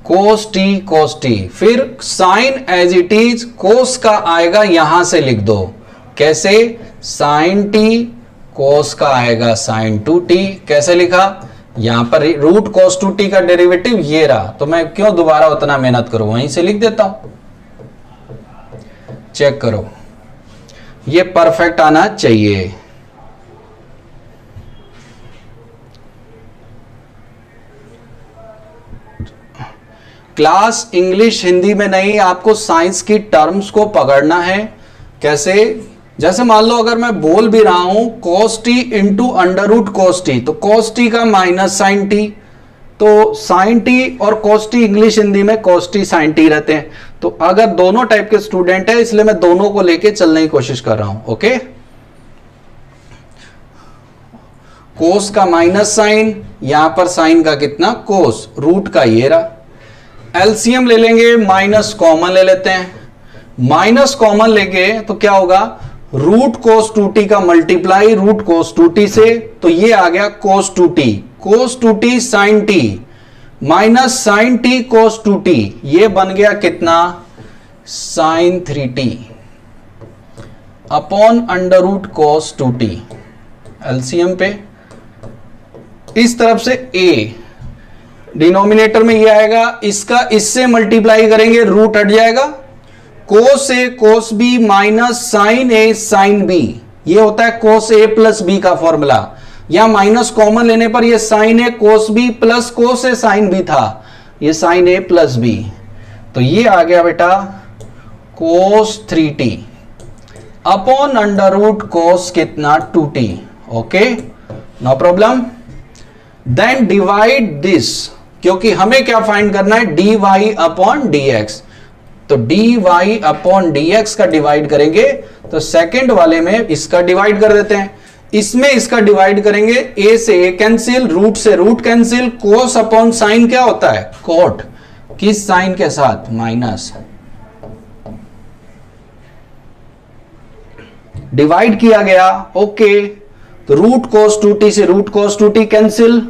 Cos t, फिर sine as it is, cos का आएगा यहां से लिख दो। कैसे? साइन टी, कोस का आएगा साइन टू टी। कैसे लिखा? यहां पर रूट कोस टू टी का डेरिवेटिव ये रहा, तो मैं क्यों दोबारा उतना मेहनत करूं, वहीं से लिख देता हूं। चेक करो, ये परफेक्ट आना चाहिए। क्लास इंग्लिश हिंदी में नहीं, आपको साइंस की टर्म्स को पकड़ना है। कैसे? जैसे मान लो अगर मैं बोल भी रहा हूं cos t into under root cos t, तो cos t का माइनस साइन टी, तो साइन टी और cos t इंग्लिश हिंदी में cos t साइन टी रहते हैं। तो अगर दोनों टाइप के स्टूडेंट है, इसलिए मैं दोनों को लेके चलने की कोशिश कर रहा हूं। ओके, कोस का माइनस साइन, यहां पर साइन का कितना, कोस, रूट का ये रहा। एलसीएम ले लेंगे, माइनस कॉमन ले लेते हैं। माइनस कॉमन लेके तो क्या होगा, रूट कोस टू टी का multiply root cos two t से, तो ये आ गया cos two t sine t minus sine t cos two t, ये बन गया कितना, sine 3t upon under root cos two t. LCM पे इस तरफ से a डिनोमिनेटर में ये आएगा, इसका इससे मल्टीप्लाई करेंगे, रूट हट जाएगा, कोस a cos b minus sine a sine b, ये होता है कोस ए प्लस बी का फॉर्मूला। या माइनस कॉमन लेने पर ये साइन ए कोस बी प्लस कोस ए साइन बी था, ये साइन ए प्लस बी, तो ये आ गया बेटा cos 3t upon under root cos कितना 2t। Okay, no problem. Then divide this, क्योंकि हमें क्या फाइंड करना है, dy अपॉन dx, तो dy अपॉन dx का डिवाइड करेंगे, तो सेकंड वाले में इसका डिवाइड कर देते हैं, इसमें इसका डिवाइड करेंगे, a से a कैंसिल, रूट से root cancel, cos upon sine क्या होता है, कोट, किस साइन के साथ, माइनस। डिवाइड किया गया, ओके, तो रूट कोस टू टी से root cos two t cancel,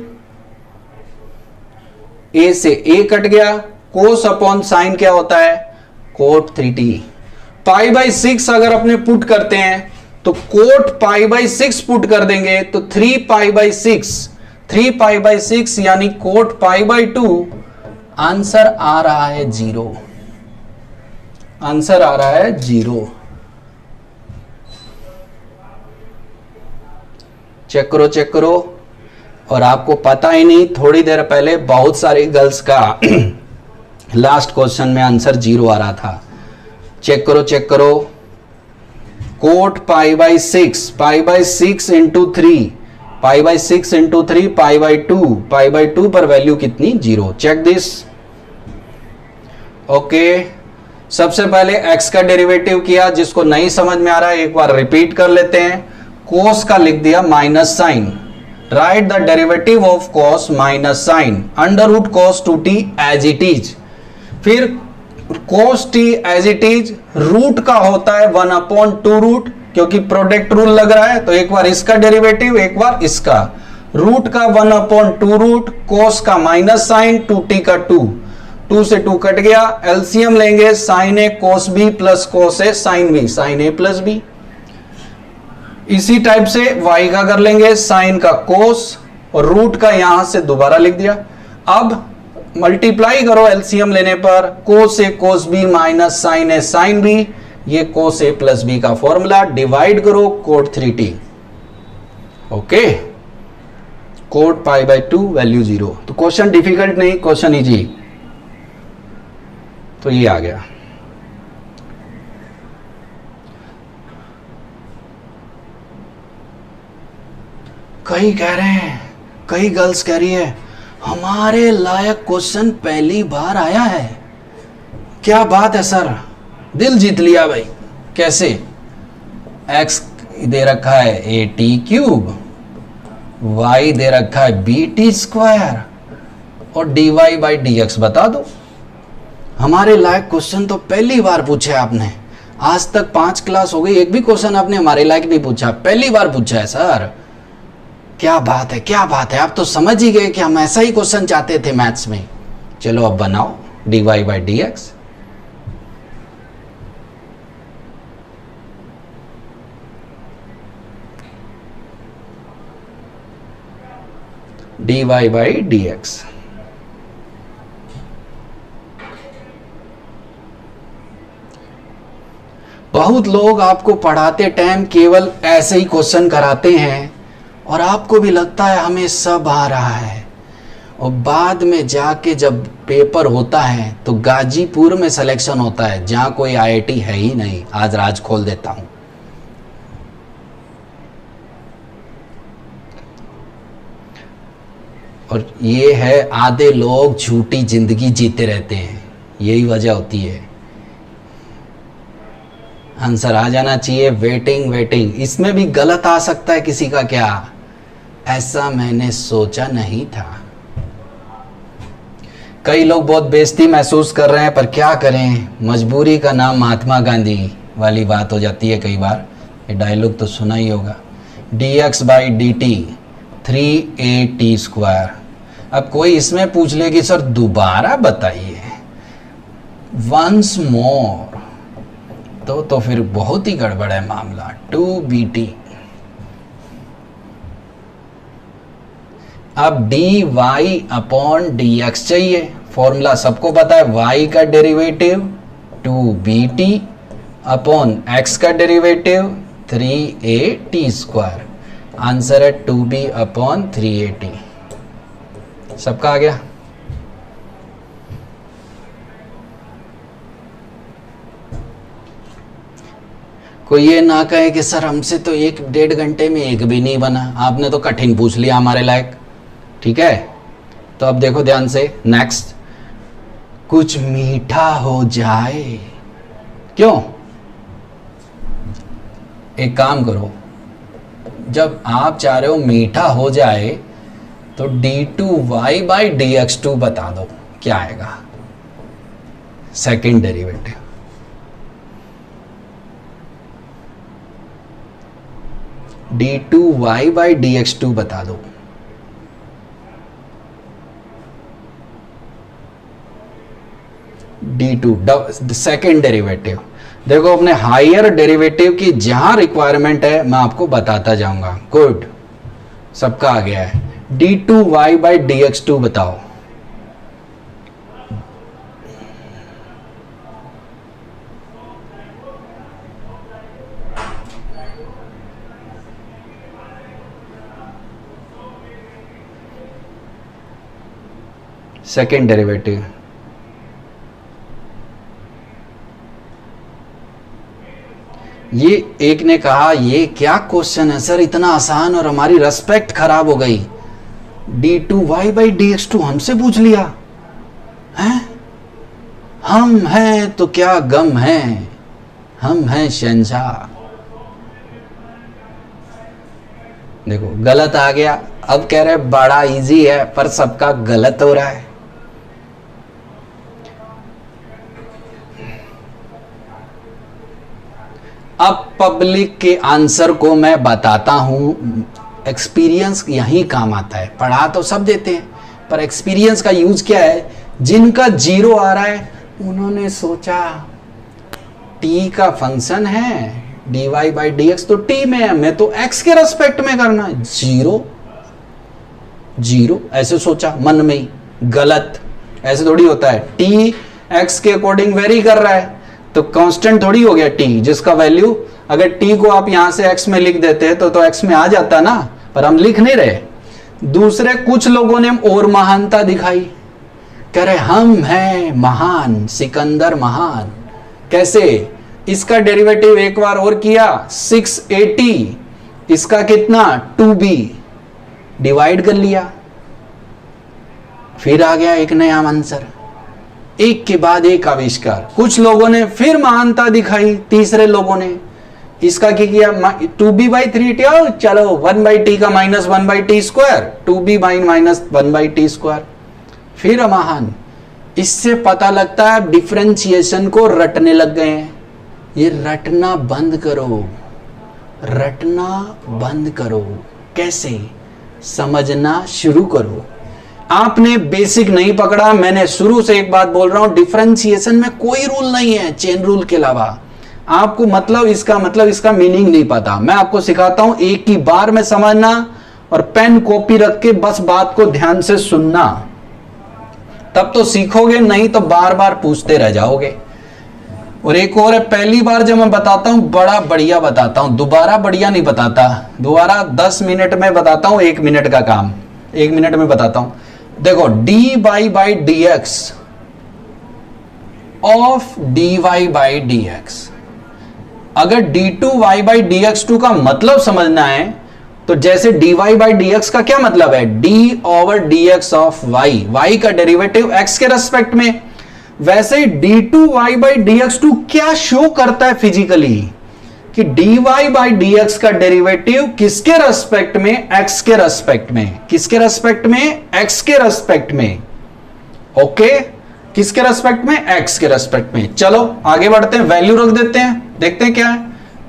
a से a कट गया, कोस अपॉन साइन क्या होता है, कोट 3t। पाई बाई 6 अगर अपने पुट करते हैं तो कोट पाई बाई 6 पुट कर देंगे, तो 3 पाई बाई 6 यानी कोट पाई बाई 2, आंसर आ रहा है 0, आंसर आ रहा है 0। चेक करो, चेक करो। और आपको पता ही नहीं, थोड़ी देर पहले बहुत सारी गर्ल्स का लास्ट क्वेश्चन में आंसर 0 आ रहा था। चेक करो, चेक करो, coat pi by 6 into 3, pi by 6 into 3, pi by 2 पर वैल्यू कितनी, 0। Check this. ओके, सबसे पहले x का डेरिवेटिव किया, जिसको नहीं समझ में आ रहा है एक बार रिपीट कर लेते हैं। कोस का लिख दिया minus sine, right the derivative of cos minus sine under root cos 2t as it is. फिर cos t as it is, root का होता है 1 अपॉन 2 रूट, क्योंकि प्रोडक्ट रूल लग रहा है, तो एक बार इसका डेरिवेटिव एक बार इसका, रूट का 1 अपॉन 2 रूट, कोस का माइनस साइन, 2t का 2 से 2 कट गया, एलसीएम लेंगे, साइन ए कोस बी प्लस कोस ए साइन बी, साइन ए प्लस बी। इसी टाइप से y का कर लेंगे, साइन का कोस, और रूट का यहां से दोबारा लिख दिया। अब मल्टीप्लाई करो एलसीएम लेने पर, cos a cos b minus sine a sine b, ये कोस ए प्लस बी का फॉर्मूला, डिवाइड करो cot 3t। Okay, cot pi by 2 value 0। तो क्वेश्चन डिफिकल्ट नहीं, क्वेश्चन इजी। तो ये आ गया। कई कह रहे हैं, कई गर्ल्स कह रही है हमारे लायक क्वेश्चन पहली बार आया है। क्या बात है सर, दिल जीत लिया भाई। कैसे? x दे रखा है ए टी क्यूब, y दे रखा है बी टी स्क्वायर और dy बाई डी एक्स बता दो। हमारे लायक क्वेश्चन तो पहली बार पूछे आपने, आज तक 5 क्लास हो गई, एक भी क्वेश्चन आपने हमारे लायक नहीं पूछा, पहली बार पूछा है सर। क्या बात है, क्या बात है, आप तो समझ ही गए कि हम ऐसा ही क्वेश्चन चाहते थे मैथ्स में। चलो अब बनाओ dy by d x. dy by d x. बहुत लोग आपको पढ़ाते टाइम केवल ऐसे ही क्वेश्चन कराते हैं और आपको भी लगता है हमें सब आ रहा है, और बाद में जाके जब पेपर होता है तो गाजीपुर में सिलेक्शन होता है जहां कोई आईआईटी है ही नहीं। आज राज खोल देता हूं। और ये है आधे लोग झूठी जिंदगी जीते रहते हैं, यही वजह होती है। आंसर आ जाना चाहिए, वेटिंग वेटिंग। इसमें भी गलत आ सकता है किसी का, क्या ऐसा मैंने सोचा नहीं था। कई लोग बहुत बेइज्जती महसूस कर रहे हैं, पर क्या करें, मजबूरी का नाम महात्मा गांधी वाली बात हो जाती है कई बार। ये डायलॉग तो सुना ही होगा। D x by D T 3a t square. अब कोई इसमें पूछ ले कि सर दोबारा बताइए, वंस मोर, तो फिर बहुत ही गड़बड़ है मामला। 2bt। अब dy अपॉन dx चाहिए, फॉर्मूला सबको पता है, y का डेरिवेटिव 2bt अपॉन x का डेरिवेटिव 3at स्क्वायर। आंसर है 2b अपॉन 3at। सबका आ गया। कोई ये ना कहे कि सर हमसे तो 1-1.5 घंटे में एक भी नहीं बना, आपने तो कठिन पूछ लिया हमारे लायक। ठीक है, तो अब देखो ध्यान से, नेक्स्ट, कुछ मीठा हो जाए। क्यों? एक काम करो, जब आप चाह रहे हो मीठा हो जाए तो d2y बाई dx2 बता दो क्या आएगा, second derivative. d2y by dx2 बता दो। d2 second derivative. देखो अपने हायर डेरिवेटिव की जहां रिक्वायरमेंट है मैं आपको बताता जाऊंगा। गुड, सबका आ गया है। d2y बाई dx2 बताओ। Second derivative. ये एक ने कहा ये क्या क्वेश्चन है सर, इतना आसान, और हमारी रेस्पेक्ट खराब हो गई। d2y बाई dx2 हमसे पूछ लिया है? हम हैं तो क्या गम है, हम हैं शहंशाह। देखो गलत आ गया। अब कह रहे बड़ा इजी है, पर सबका गलत हो रहा है। अब पब्लिक के आंसर को मैं बताता हूं। एक्सपीरियंस यही काम आता है। पढ़ा तो सब देते हैं, पर एक्सपीरियंस का यूज क्या है? जिनका 0 आ रहा है उन्होंने सोचा t का फंक्शन है dy बाई डी एक्स, तो t में है, मैं तो x के रेस्पेक्ट में करना है। 0 ऐसे सोचा मन में ही। गलत, ऐसे थोड़ी होता है। t x के अकॉर्डिंग वेरी कर रहा है तो कांस्टेंट थोड़ी हो गया t, जिसका वैल्यू अगर t को आप यहां से x में लिख देते तो x में आ जाता ना, पर हम लिख नहीं रहे। दूसरे कुछ लोगों ने और महानता दिखाई, कह रहे हम हैं महान, सिकंदर महान। कैसे? इसका डेरिवेटिव एक बार और किया 680, इसका कितना 2b, डिवाइड कर लिया, फिर आ गया एक नया आंसर। एक के बाद एक आविष्कार। कुछ लोगों ने फिर महानता दिखाई, तीसरे लोगों ने इसका क्या किया, 2b/3t, चलो 1/t का -1/t², 2b -1/t²। फिर अमाहन इससे पता लगता है डिफरेंशिएशन को रटने लग गए हैं। ये रटना बंद करो, रटना बंद करो। कैसे, समझना शुरू करो। आपने बेसिक नहीं पकड़ा। मैंने शुरू से एक बात बोल रहा हूं, डिफरेंशिएशन में कोई रूल नहीं है चेन रूल के अलावा। आपको मतलब इसका मीनिंग नहीं पता, मैं आपको सिखाता हूं, एक ही बार में समझना और पेन कॉपी रख के बस बात को ध्यान से सुनना, तब तो सीखोगे, नहीं तो बार बार पूछते रह जाओगे। और एक और है, पहली बार जब मैं बताता हूं बड़ा बढ़िया बताता हूं, दोबारा बढ़िया नहीं बताता। दोबारा 10 मिनट में बताता हूं, 1 मिनट का काम 1 मिनट में बताता हूं। देखो, dy/dx ऑफ dy/dx, अगर d2y/dx2 का मतलब समझना है तो जैसे dy/dx का क्या मतलब है, d/dx ऑफ y का डेरिवेटिव x के रेस्पेक्ट में, वैसे ही d2y/dx2 क्या शो करता है फिजिकली कि dy/dx का डेरिवेटिव किसके रेस्पेक्ट में, x के रेस्पेक्ट में। किसके रेस्पेक्ट में, x के रेस्पेक्ट में। ओके, किसके रेस्पेक्ट में, x के रेस्पेक्ट में। चलो आगे बढ़ते हैं, वैल्यू रख देते हैं, देखते हैं क्या है,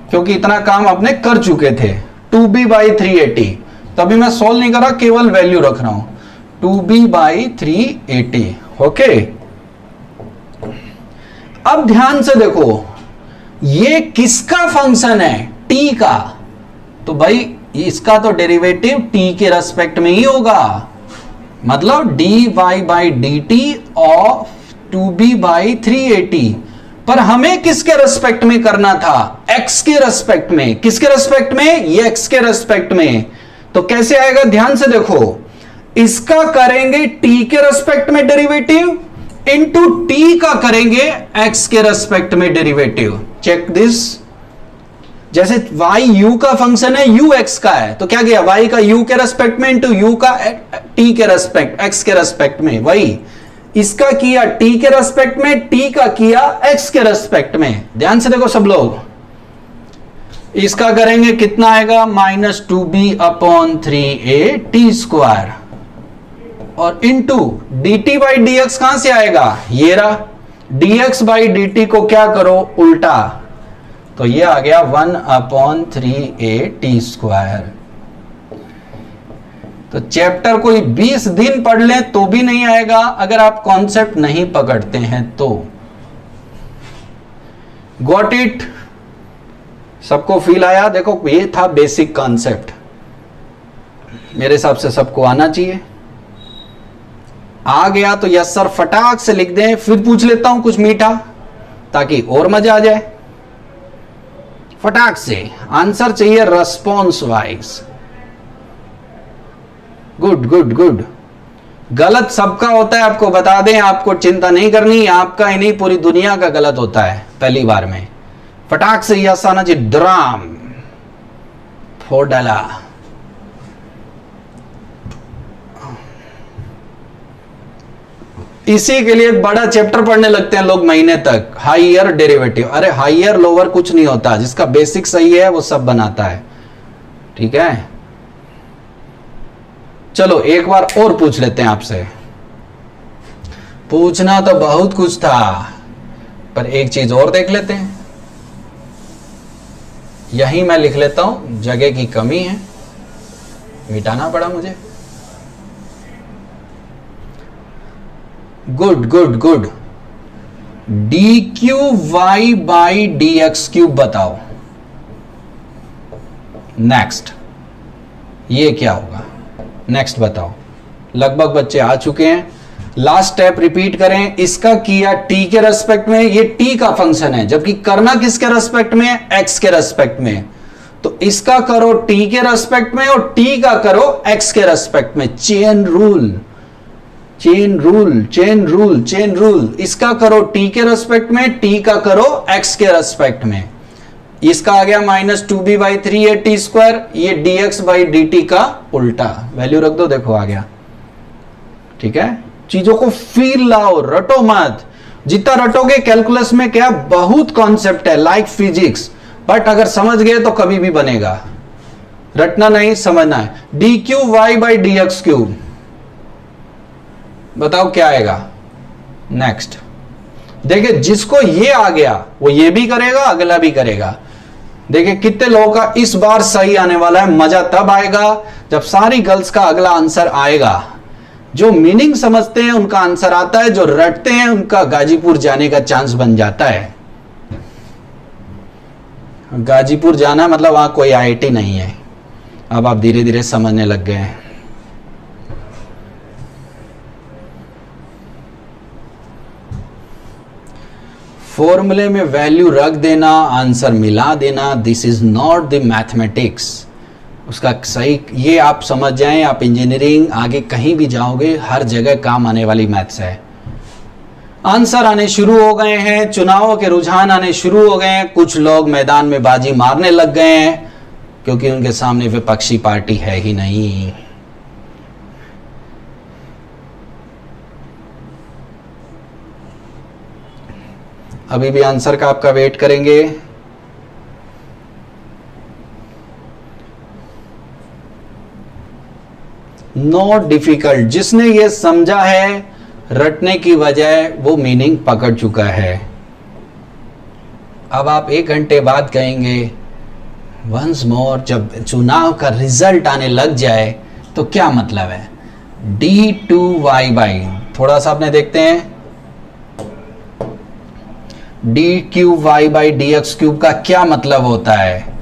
क्योंकि इतना काम आपने कर चुके थे। 2b/380, तभी मैं सोल्व नहीं कर रहा, केवल वैल्यू रख रहा हूं। 2b/380। ओके, अब ध्यान से देखो, ये किसका फंक्शन है, t का, तो भाई इसका तो डेरिवेटिव t के रेस्पेक्ट में ही होगा, मतलब dy/dt ऑफ 2b/380। पर हमें किसके रेस्पेक्ट में करना था, x के रेस्पेक्ट में। किसके रेस्पेक्ट में, ये x के रेस्पेक्ट में। तो कैसे आएगा, ध्यान से देखो, इसका करेंगे t के रेस्पेक्ट में डेरिवेटिव, इनटू t का करेंगे x के रेस्पेक्ट में डेरिवेटिव। चेक दिस, जैसे y u का फंक्शन है, u x का है, तो क्या किया, y का u के रेस्पेक्ट में इंटू u का t के रेस्पेक्ट, x के रेस्पेक्ट में। वही इसका किया t के रेस्पेक्ट में, t का किया x के रेस्पेक्ट में। ध्यान से देखो सब लोग, इसका करेंगे कितना आएगा, -2b/3a t², और इंटू dt/dx कहां से आएगा, ये रहा, dx/dt को क्या करो, उल्टा, तो ये आ गया 1/3a t²। तो चैप्टर कोई 20 दिन पढ़ लें तो भी नहीं आएगा अगर आप कॉन्सेप्ट नहीं पकड़ते हैं तो। गॉट इट, सबको फील आया। देखो ये था बेसिक कॉन्सेप्ट, मेरे हिसाब से सबको आना चाहिए। आ गया तो यस सर फटाक से लिख दें, फिर पूछ लेता हूं कुछ मीठा ताकि और मजा आ जाए। फटाक से आंसर चाहिए response wise. Good good good. गलत सबका होता है, आपको बता दें, आपको चिंता नहीं करनी, आपका ही नहीं पूरी दुनिया का गलत होता है पहली बार में। फटाक से यस आना चाहिए, ड्राम फोड़ डाला। इसी के लिए एक बड़ा चैप्टर पढ़ने लगते हैं लोग महीने तक, हायर डेरिवेटिव। अरे हायर लोअर कुछ नहीं होता, जिसका बेसिक सही है वो सब बनाता है, ठीक है। चलो एक बार और पूछ लेते हैं आपसे। पूछना तो बहुत कुछ था, पर एक चीज और देख लेते हैं। यही मैं लिख लेता हूं, जगह की कमी है, मिटाना पड़ा मुझे। Good good good. dqy/dx³ बताओ। नेक्स्ट ये क्या होगा, नेक्स्ट बताओ। लगभग बच्चे आ चुके हैं, लास्ट स्टेप रिपीट करें। इसका किया t के रेस्पेक्ट में, ये t का फंक्शन है, जबकि करना किसके रेस्पेक्ट में, x के रेस्पेक्ट में। तो इसका करो t के रेस्पेक्ट में और t का करो x के रेस्पेक्ट में। Chain rule chain rule chain rule chain rule. इसका करो t के रेस्पेक्ट में, t का करो x के रेस्पेक्ट में। इसका आ गया -2b/3a t², ये dx/dt का उल्टा। वैल्यू रख दो, देखो आ गया, ठीक है। चीजों को फील लाओ, रटो मत। जितना रटोगे कैलकुलस में क्या बहुत कॉन्सेप्ट है, लाइक फिजिक्स। बट अगर समझ गए तो कभी भी बनेगा, रटना नहीं, समझना है। D cube y by d x cube, बताओ क्या आएगा। नेक्स्ट देखिए, जिसको ये आ गया वो ये भी करेगा, अगला भी करेगा। देखिए कितने लोगों का इस बार सही आने वाला है। मजा तब आएगा जब सारी गर्ल्स का अगला आंसर आएगा। जो मीनिंग समझते हैं उनका आंसर आता है, जो रटते हैं उनका गाजीपुर जाने का चांस बन जाता है। गाजीपुर जाना मतलब वहां कोई आईआईटी नहीं है। अब आप धीरे धीरे समझने लग गए हैं। फॉर्मूले में वैल्यू रख देना, आंसर मिला देना, this is not the mathematics. उसका सही ये आप समझ जाएं, आप इंजीनियरिंग आगे कहीं भी जाओगे हर जगह काम आने वाली मैथ्स है। आंसर आने शुरू हो गए हैं, चुनावों के रुझान आने शुरू हो गए हैं। कुछ लोग मैदान में बाजी मारने लग गए हैं क्योंकि उनके सामने विपक्षी पार्टी है ही नहीं। अभी भी आंसर का आपका वेट करेंगे। नॉट डिफिकल्ट, जिसने ये समझा है रटने की बजाय वो मीनिंग पकड़ चुका है। अब आप 1 घंटे बाद कहेंगे वंस मोर, जब चुनाव का रिजल्ट आने लग जाए तो क्या मतलब है। d2y बाई, थोड़ा सा अपने देखते हैं, d cube y by d x cube का क्या मतलब होता है।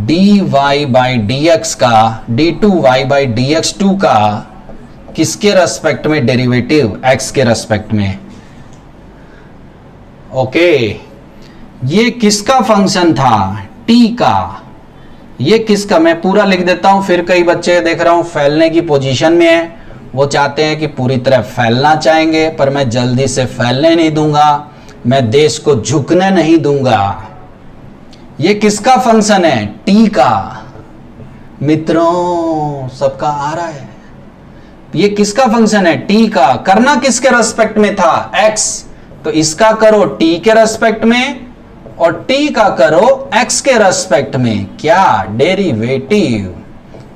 D y by d x का, d two y by d x two का किसके रेस्पेक्ट में डेरिवेटिव, एक्स के रेस्पेक्ट में। ओके, ये किसका फंक्शन था, टी का। ये किसका, मैं पूरा लिख देता हूं, फिर कई बच्चे देख रहा हूं फैलने की पोजीशन में है, वो चाहते हैं कि पूरी तरह फैलना चाहेंगे, पर मैं जल्दी से फैलने नहीं दूंगा, मैं देश को झुकने नहीं दूंगा। ये किसका फंक्शन है, टी का। मित्रों सबका आ रहा है, ये किसका फंक्शन है, टी का। करना किसके रेस्पेक्ट में था, एक्स, तो इसका करो टी के रेस्पेक्ट में और टी का करो एक्स के रेस्पेक्ट में। क्या, derivative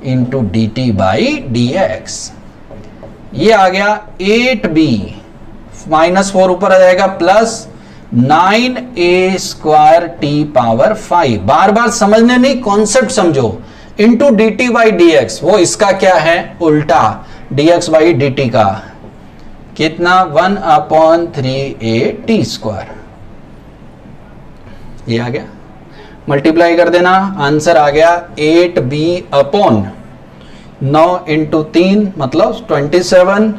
into D T by d x. ये आ गया 8b -4 ऊपर आ जाएगा plus 9a square T power 5। बार बार समझने नहीं, कॉन्सेप्ट समझो। Into D T by d x, वो इसका क्या है, उल्टा dx बाई डी टी का कितना, 1/3a टी स्क्वायर। ये आ गया, मल्टीप्लाई कर देना, आंसर आ गया 8b अपॉन 9 इंटू 3 मतलब 27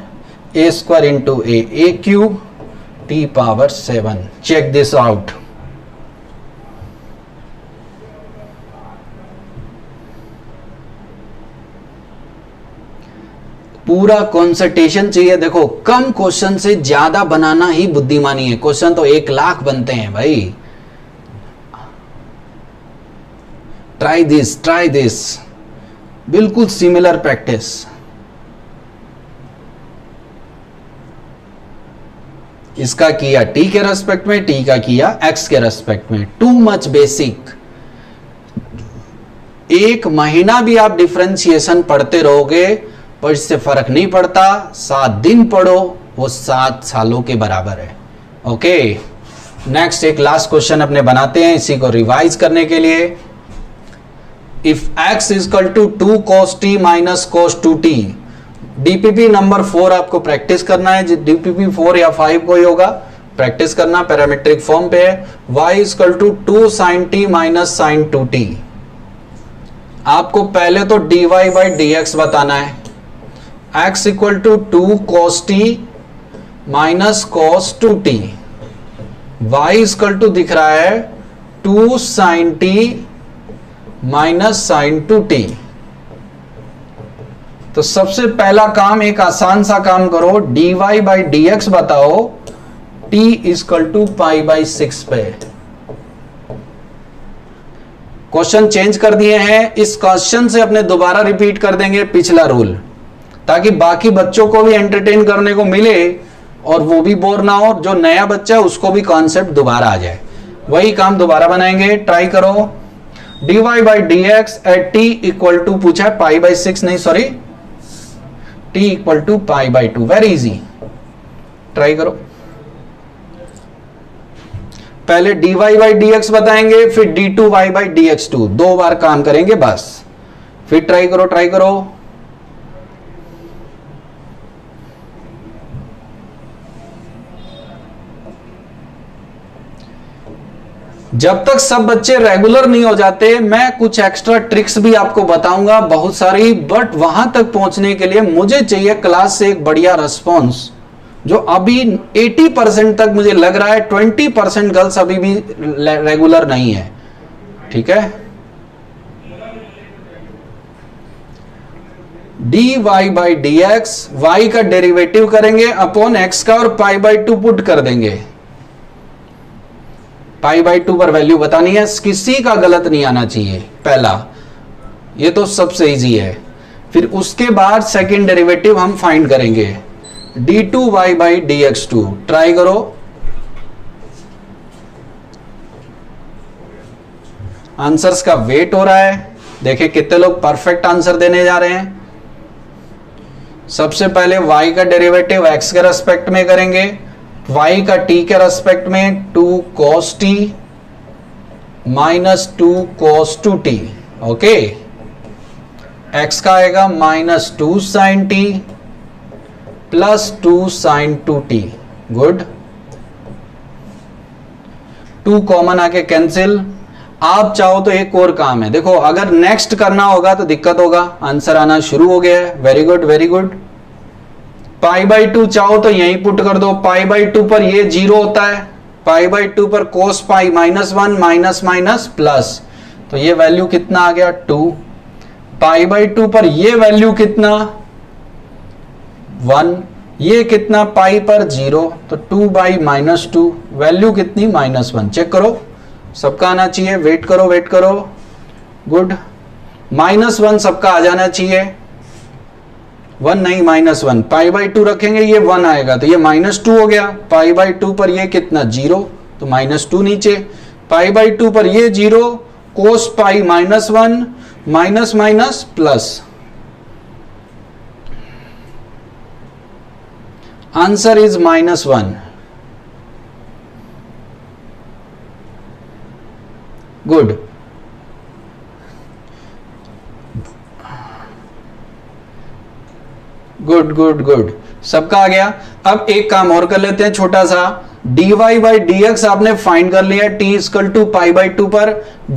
a square into a cube t power 7। Check this out. पूरा कॉन्संट्रेशन चाहिए। देखो कम क्वेश्चन से ज्यादा बनाना ही बुद्धिमानी है। क्वेश्चन तो 1 लाख बनते हैं भाई। ट्राई दिस, बिल्कुल सिमिलर प्रैक्टिस। इसका किया टी के रेस्पेक्ट में, टी का किया एक्स के रेस्पेक्ट में। Too much basic. 1 महीना भी आप डिफरेंशिएशन पढ़ते रहोगे पर इससे फर्क नहीं पड़ता। 7 दिन पढ़ो, वो 7 सालों के बराबर है। ओके, नेक्स्ट एक लास्ट क्वेश्चन अपने बनाते हैं इसी को रिवाइज करने के लिए। If x equal to 2 cos t minus cos 2t, DPP number 4 आपको प्रैक्टिस करना है। डीपीपी 4 या 5 कोई होगा, प्रैक्टिस करना, पैरामीट्रिक फॉर्म पे है। y equal to 2 sin t minus sin 2t। आपको पहले तो dy बाई dx बताना है। x equal to 2 cos t minus cos 2t, y equal to दिख रहा है 2 sin t minus sin 2t। तो सबसे पहला काम, एक आसान सा काम करो, dy बाई dx बताओ t equal to pi by 6 पे। क्वेश्चन चेंज कर दिए हैं। इस क्वेश्चन से अपने दोबारा रिपीट कर देंगे पिछला रूल, ताकि बाकी बच्चों को भी एंटरटेन करने को मिले और वो भी बोर ना हो। जो नया बच्चा है उसको भी कॉन्सेप्ट दोबारा आ जाए। वही काम दोबारा बनाएंगे, ट्राई करो। dy by d x at t equal to पूछा है पाई बाई 6, नहीं sorry t equal to pi by 2। Very easy, try करो। पहले dy बाई डी एक्स बताएंगे, फिर d2y बाई डी एक्स 2, 2 बार काम करेंगे बस। फिर ट्राई करो, ट्राई करो। जब तक सब बच्चे रेगुलर नहीं हो जाते, मैं कुछ एक्स्ट्रा ट्रिक्स भी आपको बताऊंगा बहुत सारी, बट वहां तक पहुंचने के लिए मुझे चाहिए क्लास से एक बढ़िया रिस्पॉन्स। जो अभी 80% तक मुझे लग रहा है 20% गर्ल्स अभी भी रेगुलर नहीं है, ठीक है। dy by d x, y का डेरिवेटिव करेंगे अपॉन एक्स का और पाई बाई 2 पुट कर देंगे। पाई बाई 2 पर वैल्यू बतानी है, किसी का गलत नहीं आना चाहिए। पहला ये तो सबसे इजी है। फिर उसके बाद सेकंड डेरिवेटिव हम फाइंड करेंगे d2y by d x 2। Try करो। आंसर्स का वेट हो रहा है, देखें कितने लोग परफेक्ट आंसर देने जा रहे हैं। सबसे पहले y का डेरिवेटिव x के रेस्पेक्ट में करेंगे, y का t के रेस्पेक्ट में 2 cos t minus 2 cos 2t, okay. x का आएगा minus 2 sin t plus 2 sin 2t, good. 2 common आके कैंसिल। आप चाहो तो एक और काम है, देखो अगर नेक्स्ट करना होगा तो दिक्कत होगा, आंसर आना शुरू हो गया है। Very good, very good. Pi by 2 चाहो तो यहीं पुट कर दो। पाई बाई 2 पर ये 0 होता है, पाई बाई 2 पर cos pi minus 1 minus minus plus, तो ये वैल्यू कितना आ गया 2। पाई बाई 2 पर ये वैल्यू कितना 1, ये कितना पाई पर 0, तो 2 बाई माइनस 2, वैल्यू कितनी -1। चेक करो, सबका आना चाहिए। वेट करो, वेट करो, गुड। -1 सबका आ जाना चाहिए, 1 नहीं -1। पाई बाई 2 रखेंगे ये 1 आएगा, तो ये -2 हो गया। पाई बाई 2 पर ये कितना 0, तो -2 नीचे। पाई बाई 2 पर ये 0, कोस पाई -1 minus minus plus, answer is -1। Good. Good good good, सबका आ गया। अब एक काम और कर लेते हैं छोटा सा। dy बाई डी एक्स आपने फाइंड कर लिया t equal to pi by 2 पर,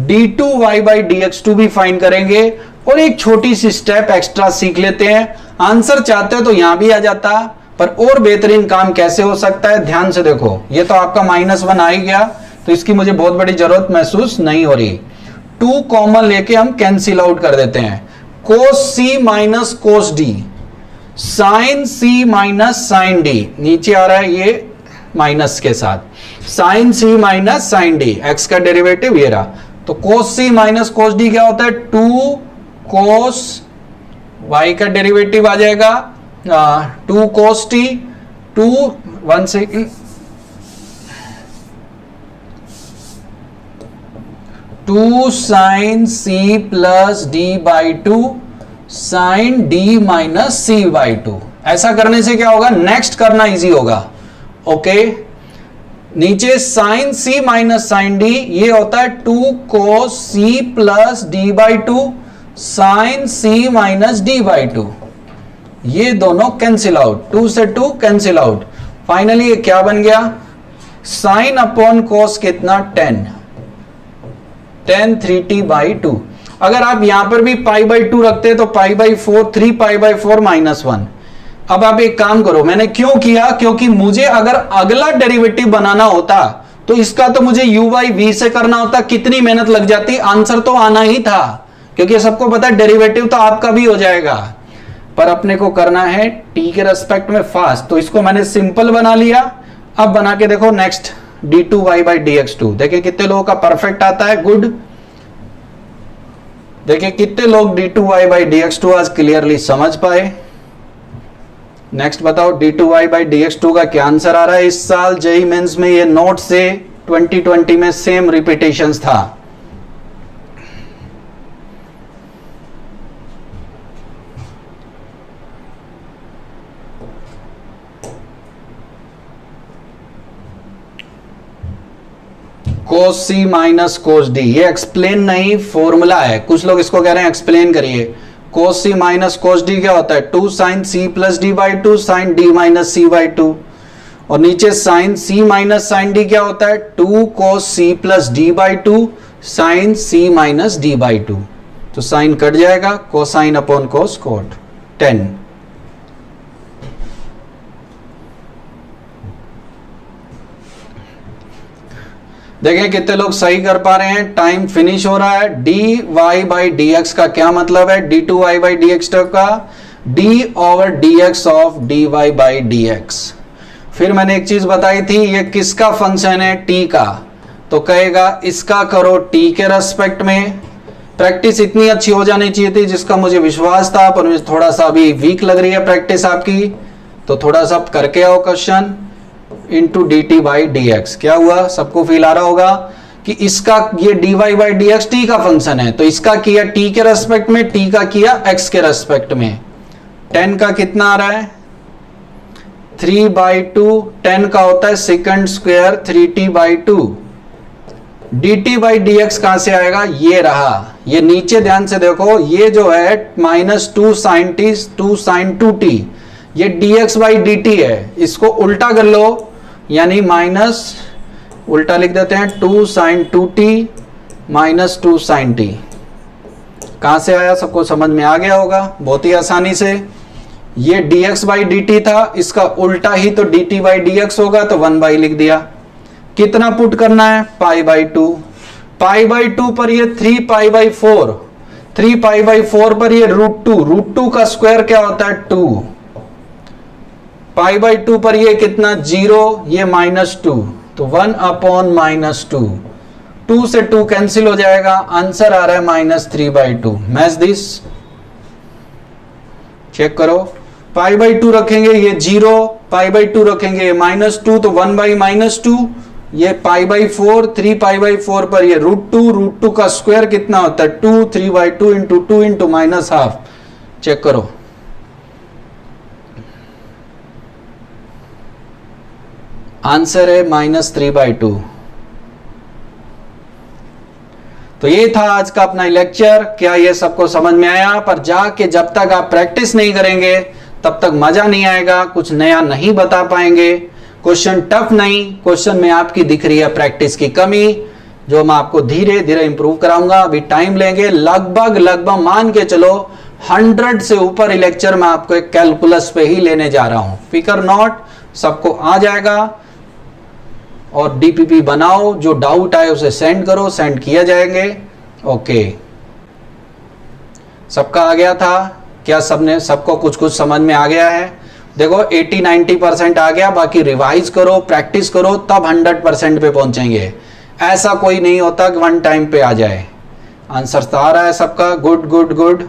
d2y बाई डी एक्स 2 भी फाइंड करेंगे। और एक छोटी सी स्टेप एक्स्ट्रा सीख लेते हैं। आंसर चाहते हो तो यहां भी आ जाता, पर और बेहतरीन काम कैसे हो सकता है, ध्यान से देखो। ये तो आपका -1 आ ही गया, तो इसकी मुझे बहुत बड़ी जरूरत महसूस नहीं हो रही। 2 कॉमन लेके हम कैंसिल आउट कर देते हैं। कोस सी minus cos D, sign c minus sine D, नीचे आ रहा है ये माइनस के साथ, sign c minus sine D, x का डेरिवेटिव ये रहा। तो कोस सी माइनस कोस डी क्या होता है 2 कोस, वाई का डेरिवेटिव आ जाएगा 2 cos t, 1 second, 2 sine c plus d by 2 sine d minus c by 2। ऐसा करने से क्या होगा, नेक्स्ट करना इजी होगा, ओके। नीचे sine c minus sine d, ये होता है 2 cos c plus d by 2 sine c minus d by 2। ये दोनों कैंसिल आउट, 2 से 2 कैंसिल आउट। फाइनली ये क्या बन गया, साइन अपॉन कोस कितना 10 3t बाई 2। अगर आप यहां पर भी पाई बाई 2 रखते तो पाई बाई 4, 3 पाई बाई 4 -1। अब आप एक काम करो, मैंने क्यों किया, क्योंकि मुझे अगर अगला डेरिवेटिव बनाना होता तो इसका तो मुझे u बाई वी से करना होता, कितनी मेहनत लग जाती, आंसर तो आना ही था, क्योंकि सबको पता है डेरिवेटिव तो आपका भी हो जाएगा। पर अपने को करना है t के रेस्पेक्ट में फास्ट, तो इसको मैंने सिंपल बना लिया। अब बना के देखो next d2y by d x 2, देखिए कितने लोगों का परफेक्ट आता है, गुड। देखिए कितने लोग d2y बाई डी एक्स 2 आज क्लियरली समझ पाए। नेक्स्ट बताओ d2y बाई डी एक्स 2 का क्या आंसर आ रहा है। इस साल जेईई मेंस में ये नोट से 2020 में सेम रिपीटेशंस था। कोस सी माइनस कोस डी, ये एक्सप्लेन नहीं फॉर्मूला है, कुछ लोग इसको कह रहे हैं एक्सप्लेन करिए। कोस सी माइनस कोस डी क्या होता है? 2 sine c plus d by 2 sine d minus c by 2, और नीचे sine c minus sine d क्या होता है? 2 cos c plus d by 2 sine c minus d by 2, तो साइन कट जाएगा, कोसाइन अपॉन कोस कोट 10। देखें कितने लोग सही कर पा रहे हैं। टाइम फिनिश हो रहा है। D y by d x का क्या मतलब है? D two y by d x का d over d x of d y by d x. फिर मैंने एक चीज बताई थी, ये किसका फंक्शन है? टी का, तो कहेगा इसका करो टी के रेस्पेक्ट में। प्रैक्टिस इतनी अच्छी हो जानी चाहिए थी जिसका मुझे विश्वास था, पर मुझे थोड़ा सा अभी वीक लग रही है प्रैक्टिस आपकी, तो थोड़ा सा करके आओ question. Into D T by d x क्या हुआ? सबको फील आ रहा होगा कि इसका ये d y by d x t का फंक्शन है, तो इसका किया टी के रेस्पेक्ट में, टी का किया एक्स के रेस्पेक्ट में। 10 का कितना आ रहा है? 3/2। 10 का होता है second square 3t/2। D T by d x कहां से आएगा? ये रहा, ये नीचे ध्यान से देखो, ये जो है -2 sin t 2 sin 2t, ये dx बाई डी टी है। इसको उल्टा कर लो, यानी माइनस उल्टा लिख देते हैं 2 sin 2t -2 sin t। कहां से आया? सबको समझ में आ गया होगा बहुत ही आसानी से। ये dx बाई डी टी था, इसका उल्टा ही तो dt बाई डी एक्स होगा, तो 1 लिख दिया। कितना पुट करना है? π/2। π/2 पर ये 3π/4, 3π/4 पर ये √2, √2 का स्क्वायर क्या होता है? 2। π/2 पर ये कितना? 0, ये -2, तो 1/-2। 2 से 2 कैंसिल हो जाएगा, आंसर आ रहा है -3/2। मैच दिस, चेक करो। π/2 रखेंगे ये 0, π/2 रखेंगे ये -2, तो 1/-2। ये π/4, 3π/4 पर ये √2 का स्क्वायर कितना होता है? 2, 3/2 इंटू 2 इंटू -1/2। चेक करो, आंसर है -3/2। तो ये था आज का अपना लेक्चर। क्या ये सबको समझ में आया? पर जाके जब तक आप प्रैक्टिस नहीं करेंगे तब तक मजा नहीं आएगा, कुछ नया नहीं बता पाएंगे। क्वेश्चन टफ नहीं, क्वेश्चन में आपकी दिख रही है प्रैक्टिस की कमी, जो मैं आपको धीरे धीरे इंप्रूव कराऊंगा। अभी टाइम लेंगे, लगभग मान के चलो 100 से ऊपर लेक्चर मैं आपको एक कैलकुलस पे ही लेने जा रहा हूं। फिकर नॉट, सबको आ जाएगा। और डीपीपी बनाओ, जो डाउट आए उसे सेंड करो, सेंड किया जाएंगे। ओके, सबका आ गया था क्या? सबको कुछ समझ में आ गया है? देखो 80-90% आ गया, बाकी रिवाइज करो, प्रैक्टिस करो, तब 100% पे पहुंचेंगे। ऐसा कोई नहीं होता कि 1 टाइम पे आ जाए। आंसर तो आ रहा है सबका, गुड गुड गुड।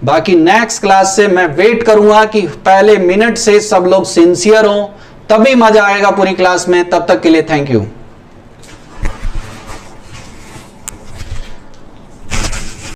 बाकी नेक्स्ट क्लास से मैं वेट करूंगा कि पहले मिनट से सब लोग सिंसियर हों, तभी मजा आएगा पूरी क्लास में। तब तक के लिए थैंक यू।